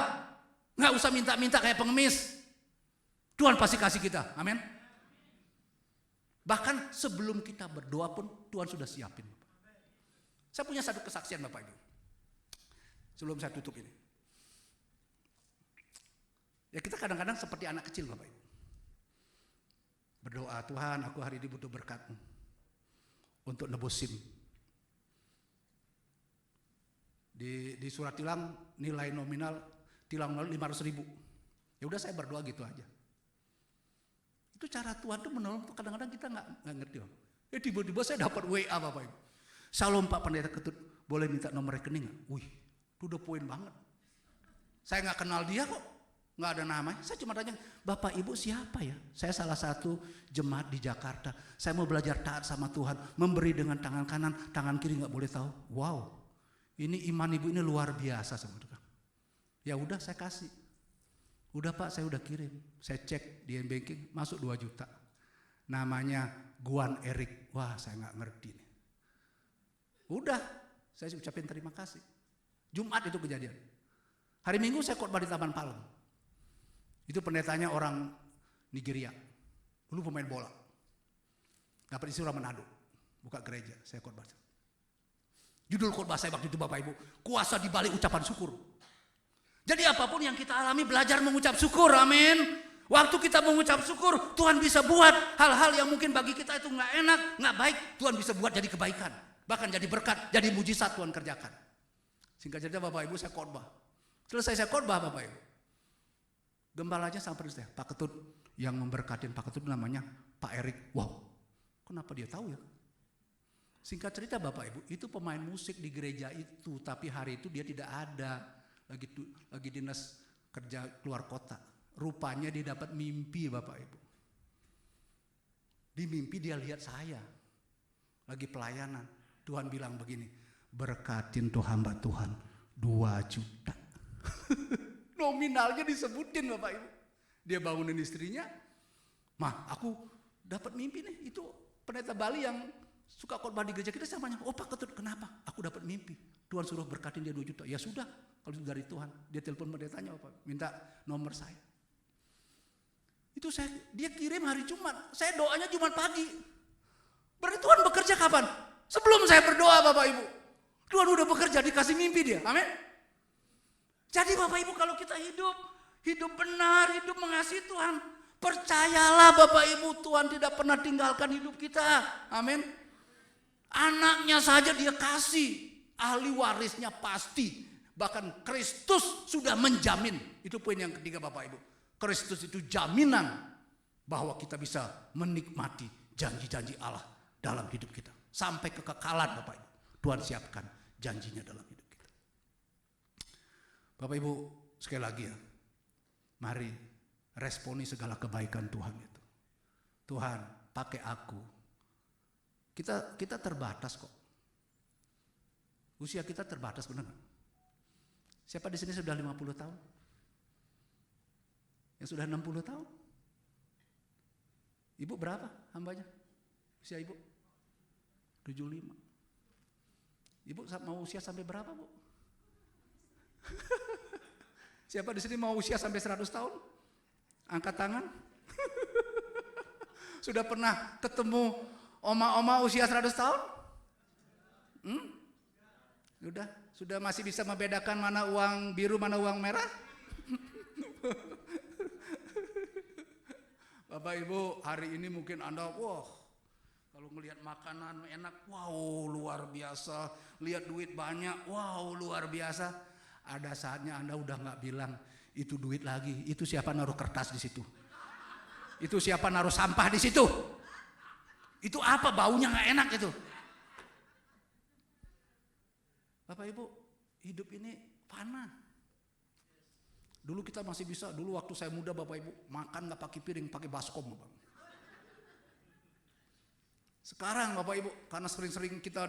nggak usah minta-minta kayak pengemis. Tuhan pasti kasih kita, amin. Bahkan sebelum kita berdoa pun Tuhan sudah siapin. Saya punya satu kesaksian Bapak Ibu. Sebelum saya tutup ini. Ya kita kadang-kadang seperti anak kecil Bapak Ibu. Berdoa, Tuhan aku hari ini butuh berkat-Mu untuk nebus SIM. Di surat tilang nilai nominal tilang 500.000. Ya udah saya berdoa gitu aja. Itu cara Tuhan tuh menolong tuh kadang-kadang kita nggak ngerti. Tiba-tiba saya dapat WA Bapak Ibu. Salam Pak Pendeta Ketut, boleh minta nomor rekening nggak? Wih, itu udah poin banget. Saya nggak kenal dia kok, nggak ada namanya. Saya cuma tanya, Bapak Ibu siapa ya? Saya salah satu jemaat di Jakarta. Saya mau belajar taat sama Tuhan, memberi dengan tangan kanan, tangan kiri nggak boleh tahu. Wow, ini iman ibu ini luar biasa sebetulnya. Ya udah saya kasih. Udah Pak, saya udah kirim. Saya cek di banking masuk 2 juta. Namanya Guan Erik. Wah, saya nggak ngerti nih. Udah, saya ucapin terima kasih. Jumat itu kejadian. Hari Minggu saya khotbah di Taman Palem. Itu pendetanya orang Nigeria. Dulu pemain bola. Dapat isi orang Manado. Buka gereja, saya khotbah. Judul khotbah saya waktu itu Bapak Ibu, kuasa di balik ucapan syukur. Jadi apapun yang kita alami belajar mengucap syukur, amin. Waktu kita mengucap syukur, Tuhan bisa buat hal-hal yang mungkin bagi kita itu nggak enak, nggak baik, Tuhan bisa buat jadi kebaikan. Bahkan jadi berkat, jadi mujizat Tuhan kerjakan. Singkat cerita Bapak Ibu saya khotbah. Selesai saya khotbah Bapak Ibu. Gembalanya sampai saya, Pak Ketut yang memberkatin Pak Ketut namanya Pak Erik. Wow, kenapa dia tahu ya? Singkat cerita Bapak Ibu, itu pemain musik di gereja itu, tapi hari itu dia tidak ada. Lagi dinas kerja keluar kota. Rupanya dia dapat mimpi Bapak Ibu. Di mimpi dia lihat saya lagi pelayanan. Tuhan bilang begini, berkatin tuh hamba Tuhan 2 juta. Nominalnya disebutin Bapak Ibu. Dia bangunin istrinya, Mah aku dapat mimpi nih. Itu pendeta Bali yang suka khotbah di gereja kita, saya tanya, oh Pak Ketut kenapa? Aku dapat mimpi, Tuhan suruh berkatin dia 2 juta. Ya sudah, kalau itu dari Tuhan. Dia telepon pendetanya, minta nomor saya. Itu dia kirim hari Jumat. Saya doanya Jumat pagi. Berarti Tuhan bekerja kapan? Sebelum saya berdoa Bapak Ibu. Tuhan udah bekerja, dikasih mimpi dia. Amin. Jadi Bapak Ibu kalau kita hidup benar, hidup mengasihi Tuhan, percayalah Bapak Ibu, Tuhan tidak pernah tinggalkan hidup kita. Amin. Anaknya saja dia kasih, ahli warisnya pasti. Bahkan Kristus sudah menjamin. Itu poin yang ketiga Bapak Ibu. Kristus itu jaminan bahwa kita bisa menikmati janji-janji Allah dalam hidup kita. Sampai kekekalan Bapak Ibu. Tuhan siapkan janjinya dalam hidup kita. Bapak Ibu sekali lagi ya. Mari responi segala kebaikan Tuhan itu. Tuhan pakai aku. Kita terbatas kok. Usia kita terbatas, benar nggak? Siapa di sini sudah 50 tahun? Yang sudah 60 tahun? Ibu berapa hambanya? Usia ibu? 75. Ibu mau usia sampai berapa, Bu? Siapa di sini mau usia sampai 100 tahun? Angkat tangan. Sudah pernah ketemu oma-oma usia 100 tahun? Sudah masih bisa membedakan mana uang biru, mana uang merah? Bapak Ibu, hari ini mungkin Anda, kalau melihat makanan enak, wow luar biasa. Lihat duit banyak, wow luar biasa. Ada saatnya Anda udah nggak bilang itu duit lagi. Itu siapa naruh kertas di situ? Itu siapa naruh sampah di situ? Itu apa baunya nggak enak itu? Bapak Ibu, hidup ini fana. Dulu kita masih bisa, dulu waktu saya muda Bapak Ibu, makan gak pakai piring, pakai baskom Bapak. Sekarang Bapak Ibu, karena sering-sering kita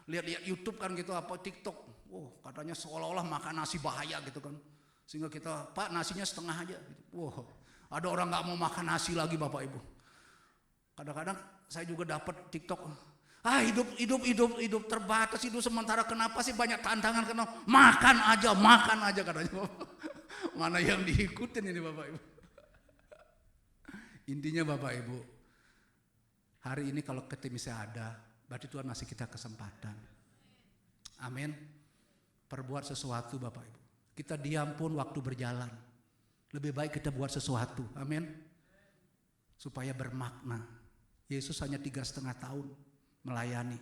lihat-lihat YouTube kan gitu, apa TikTok, katanya seolah-olah makan nasi bahaya gitu kan. Sehingga kita, Pak nasinya setengah aja gitu. Ada orang gak mau makan nasi lagi Bapak Ibu. Kadang-kadang saya juga dapat TikTok, hidup terbatas, hidup sementara, kenapa sih banyak tantangan, kenapa? Makan aja katanya. Mana yang diikutin ini Bapak Ibu. Intinya Bapak Ibu, hari ini kalau kita masih ada, berarti Tuhan masih kita kesempatan. Amin. Perbuat sesuatu Bapak Ibu. Kita diam pun waktu berjalan. Lebih baik kita buat sesuatu. Amin. Supaya bermakna. Yesus hanya 3,5 tahun melayani,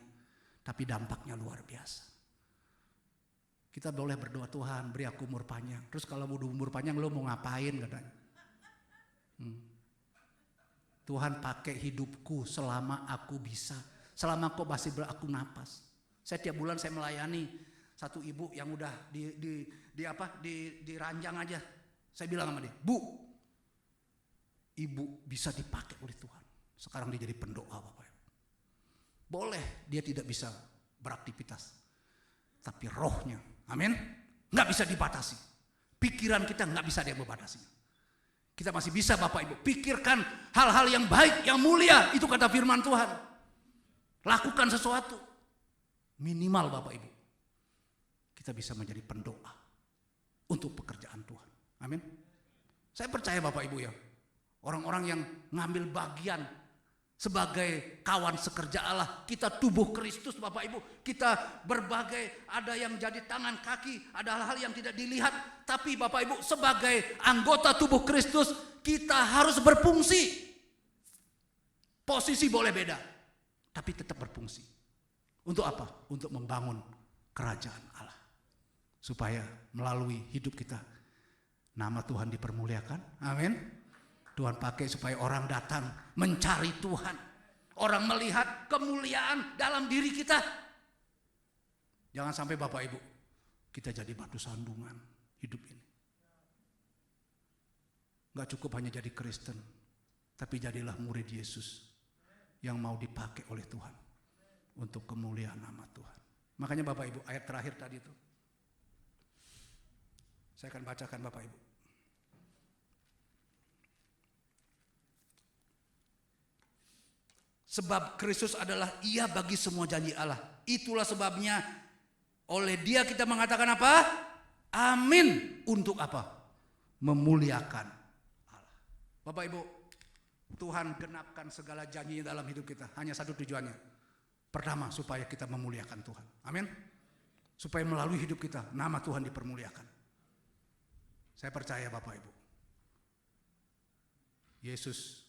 tapi dampaknya luar biasa. Kita boleh berdoa, Tuhan beri aku umur panjang. Terus kalau mau umur panjang lo mau ngapain katanya? Tuhan pakai hidupku selama aku bisa, selama kau masih aku napas. Saya tiap bulan saya melayani satu ibu yang udah di ranjang aja. Saya bilang sama dia, Bu, ibu bisa dipakai oleh Tuhan. Sekarang dia jadi pendoa Bapak. Boleh dia tidak bisa beraktivitas, tapi rohnya, amin, nggak bisa dibatasi. Pikiran kita nggak bisa dia membatasi. Kita masih bisa Bapak Ibu pikirkan hal-hal yang baik, yang mulia. Itu kata firman Tuhan. Lakukan sesuatu. Minimal Bapak Ibu, kita bisa menjadi pendoa untuk pekerjaan Tuhan. Amin. Saya percaya Bapak Ibu ya, orang-orang yang ngambil bagian sebagai kawan sekerja Allah, kita tubuh Kristus Bapak Ibu, kita berbagai, ada yang jadi tangan kaki, ada hal-hal yang tidak dilihat, tapi Bapak Ibu sebagai anggota tubuh Kristus kita harus berfungsi. Posisi boleh beda, tapi tetap berfungsi. Untuk apa? Untuk membangun kerajaan Allah, supaya melalui hidup kita nama Tuhan dipermuliakan. Amin. Tuhan pakai supaya orang datang mencari Tuhan. Orang melihat kemuliaan dalam diri kita. Jangan sampai Bapak Ibu kita jadi batu sandungan hidup ini. Gak cukup hanya jadi Kristen, tapi jadilah murid Yesus yang mau dipakai oleh Tuhan untuk kemuliaan nama Tuhan. Makanya Bapak Ibu, ayat terakhir tadi itu saya akan bacakan Bapak Ibu. Sebab Kristus adalah ia bagi semua janji Allah. Itulah sebabnya oleh dia kita mengatakan apa? Amin. Untuk apa? Memuliakan Allah. Bapak Ibu, Tuhan genapkan segala janjinya dalam hidup kita. Hanya satu tujuannya. Pertama, supaya kita memuliakan Tuhan. Amin. Supaya melalui hidup kita, nama Tuhan dipermuliakan. Saya percaya Bapak Ibu, Yesus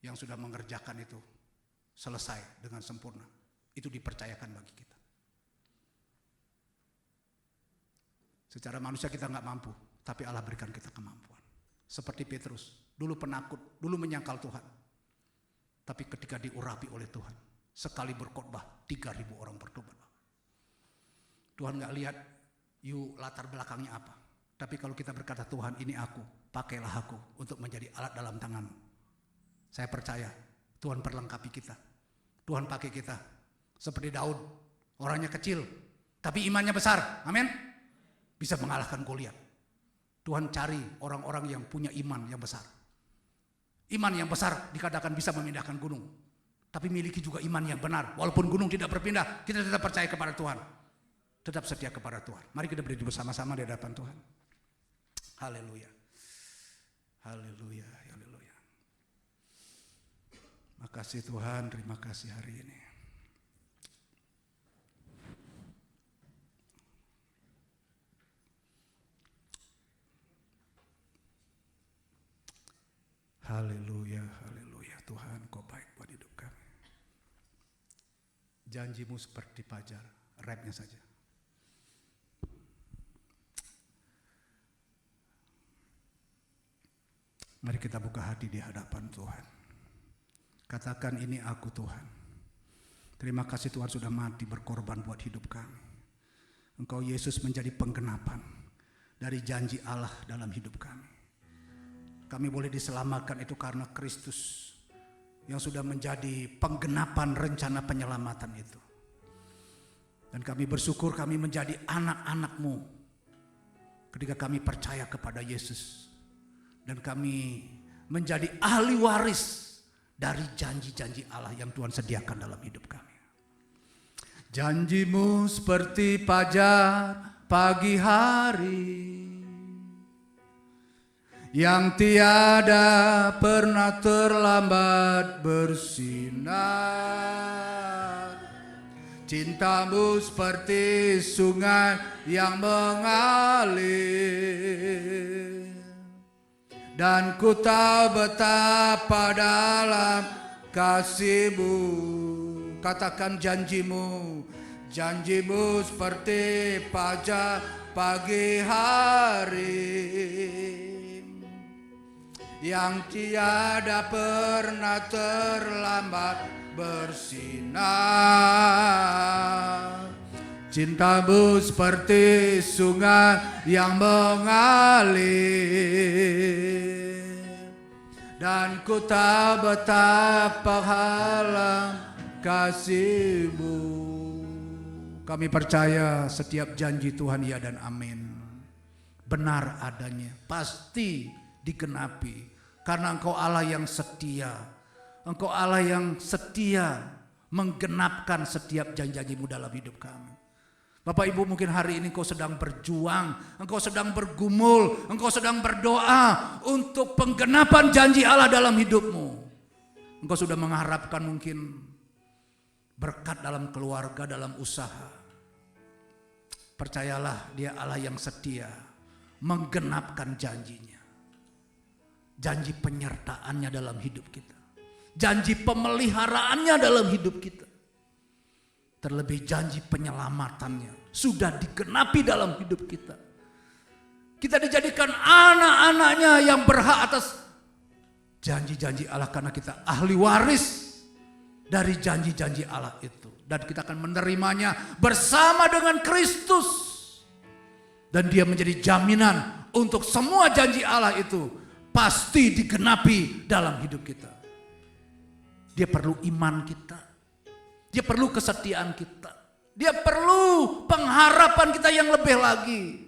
yang sudah mengerjakan itu selesai dengan sempurna. Itu dipercayakan bagi kita. Secara manusia kita nggak mampu, tapi Allah berikan kita kemampuan. Seperti Petrus, dulu penakut, dulu menyangkal Tuhan. Tapi ketika diurapi oleh Tuhan, sekali berkhotbah 3.000 orang bertobat. Tuhan nggak lihat latar belakangnya apa. Tapi kalau kita berkata, Tuhan ini aku, pakailah aku untuk menjadi alat dalam tangan-Mu. Saya percaya Tuhan perlengkapi kita. Tuhan pakai kita. Seperti Daud, orangnya kecil, tapi imannya besar. Amin. Bisa mengalahkan Goliat. Tuhan cari orang-orang yang punya iman yang besar. Iman yang besar dikatakan bisa memindahkan gunung. Tapi miliki juga iman yang benar. Walaupun gunung tidak berpindah, kita tetap percaya kepada Tuhan. Tetap setia kepada Tuhan. Mari kita berdiri bersama-sama di hadapan Tuhan. Haleluya. Haleluya. Haleluya. Makasih Tuhan, terima kasih hari ini. Haleluya, haleluya. Tuhan, Kau baik buat hidup kami. Janji-Mu seperti fajar, rapnya saja. Mari kita buka hati di hadapan Tuhan. Katakan, ini aku Tuhan. Terima kasih Tuhan sudah mati berkorban buat hidup kami. Engkau Yesus menjadi penggenapan dari janji Allah dalam hidup kami. Kami boleh diselamatkan itu karena Kristus yang sudah menjadi penggenapan rencana penyelamatan itu. Dan kami bersyukur kami menjadi anak-anak-Mu ketika kami percaya kepada Yesus. Dan kami menjadi ahli waris dari janji-janji Allah yang Tuhan sediakan dalam hidup kami. Janji-Mu seperti fajar pagi hari, yang tiada pernah terlambat bersinar. Cinta-Mu seperti sungai yang mengalir, dan ku tahu betapa dalam kasih-Mu. Katakan janji-Mu. Janji-Mu seperti fajar pagi hari, yang tiada pernah terlambat bersinar. Cinta-Mu seperti sungai yang mengalir, dan ku tahu betapa dalam kasih-Mu. Kami percaya setiap janji Tuhan ya dan amin. Benar adanya, pasti digenapi. Karena Engkau Allah yang setia. Engkau Allah yang setia menggenapkan setiap janji-janji-Mu dalam hidup kami. Bapak Ibu, mungkin hari ini Engkau sedang berjuang, Engkau sedang bergumul, Engkau sedang berdoa untuk penggenapan janji Allah dalam hidupmu. Engkau sudah mengharapkan mungkin berkat dalam keluarga, dalam usaha. Percayalah, Dia Allah yang setia menggenapkan janjinya. Janji penyertaannya dalam hidup kita. Janji pemeliharaannya dalam hidup kita. Terlebih janji penyelamatannya sudah digenapi dalam hidup kita. Kita dijadikan anak-anaknya yang berhak atas janji-janji Allah, karena kita ahli waris dari janji-janji Allah itu. Dan kita akan menerimanya bersama dengan Kristus. Dan Dia menjadi jaminan untuk semua janji Allah itu pasti digenapi dalam hidup kita. Dia perlu iman kita. Dia perlu kesetiaan kita. Dia perlu pengharapan kita yang lebih lagi.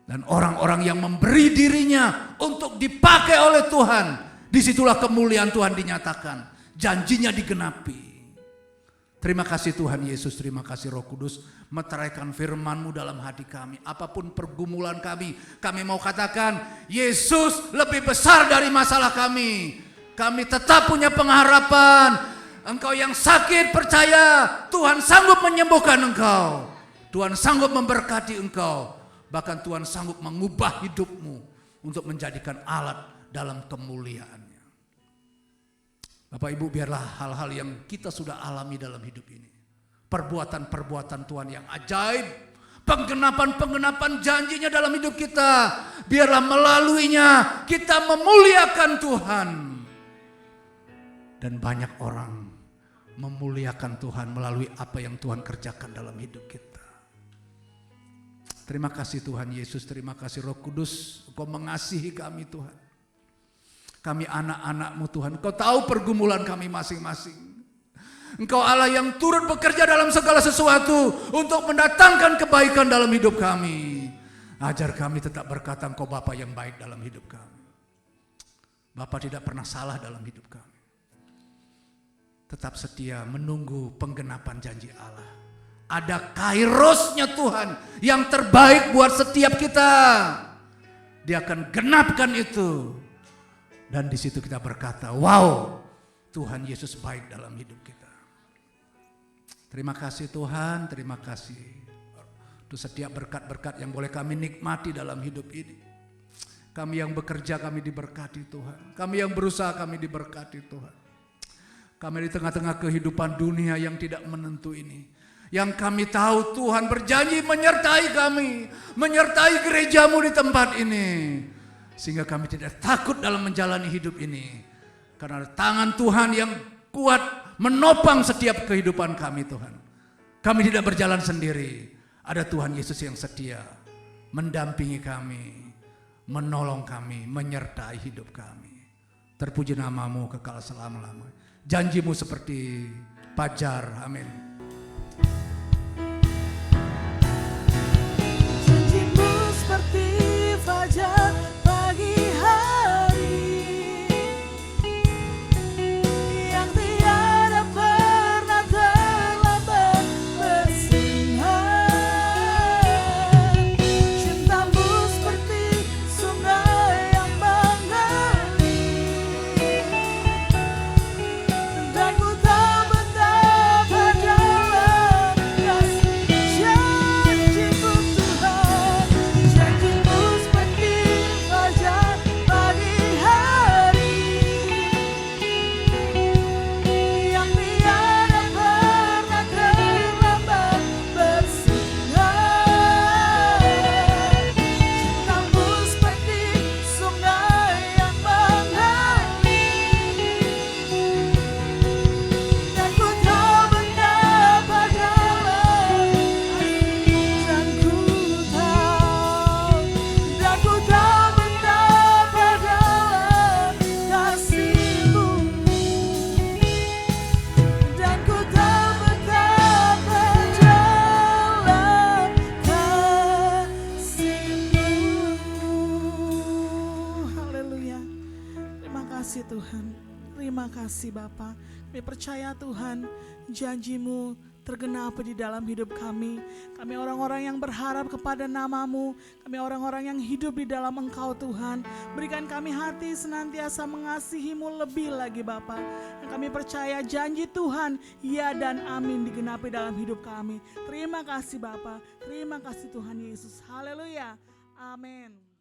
Dan orang-orang yang memberi dirinya untuk dipakai oleh Tuhan, disitulah kemuliaan Tuhan dinyatakan. Janjinya digenapi. Terima kasih Tuhan Yesus, terima kasih Roh Kudus, meteraikan firman-Mu dalam hati kami. Apapun pergumulan kami mau katakan, Yesus lebih besar dari masalah kami. Kami tetap punya pengharapan. Engkau yang sakit, percaya Tuhan sanggup menyembuhkan engkau. Tuhan sanggup memberkati engkau. Bahkan Tuhan sanggup mengubah hidupmu untuk menjadikan alat dalam kemuliaan. Bapak Ibu, biarlah hal-hal yang kita sudah alami dalam hidup ini, perbuatan-perbuatan Tuhan yang ajaib, penggenapan-penggenapan janjinya dalam hidup kita, biarlah melaluinya kita memuliakan Tuhan. Dan banyak orang memuliakan Tuhan melalui apa yang Tuhan kerjakan dalam hidup kita. Terima kasih Tuhan Yesus, terima kasih Roh Kudus, Engkau mengasihi kami Tuhan. Kami anak-anak-Mu Tuhan, Engkau tahu pergumulan kami masing-masing. Engkau Allah yang turut bekerja dalam segala sesuatu untuk mendatangkan kebaikan dalam hidup kami. Ajar kami tetap berkata Engkau Bapa yang baik dalam hidup kami. Bapa tidak pernah salah dalam hidup kami. Tetap setia menunggu penggenapan janji Allah. Ada kairosnya Tuhan yang terbaik buat setiap kita. Dia akan genapkan itu. Dan di situ kita berkata, wow, Tuhan Yesus baik dalam hidup kita. Terima kasih Tuhan, terima kasih untuk setiap berkat-berkat yang boleh kami nikmati dalam hidup ini. Kami yang bekerja kami diberkati Tuhan. Kami yang berusaha kami diberkati Tuhan. Kami di tengah-tengah kehidupan dunia yang tidak menentu ini. Yang kami tahu Tuhan berjanji menyertai kami, menyertai gereja-Mu di tempat ini. Sehingga kami tidak takut dalam menjalani hidup ini. Karena tangan Tuhan yang kuat menopang setiap kehidupan kami Tuhan. Kami tidak berjalan sendiri. Ada Tuhan Yesus yang setia mendampingi kami, menolong kami, menyertai hidup kami. Terpuji namamu kekal selama-lamanya. Janjimu seperti fajar. Amin. Janjimu seperti fajar pagi hari, yang tiada pernah terlambat bersinar. Cintamu seperti sungai yang mengalir, dan ku tak betapa dalam kasih janjimu Tuhan. Janjimu seperti fajar pagi hari, yang tiada pernah terlambat bersinar. Cintamu seperti sungai yang mengalir, dan ku tahu betapa dalam dan ku tahu betapa dalam kasih-Mu, dan ku tahu betapa dalam kasih-Mu. Haleluya. Terima kasih Tuhan. Terima kasih Bapa. Kami percaya Tuhan, janji-Mu tergenapi di dalam hidup kami. Kami orang-orang yang berharap kepada nama-Mu. Kami orang-orang yang hidup di dalam Engkau Tuhan. Berikan kami hati senantiasa mengasihi-Mu lebih lagi Bapa. Dan kami percaya janji Tuhan, ya dan amin digenapi dalam hidup kami. Terima kasih Bapa. Terima kasih Tuhan Yesus. Haleluya. Amin.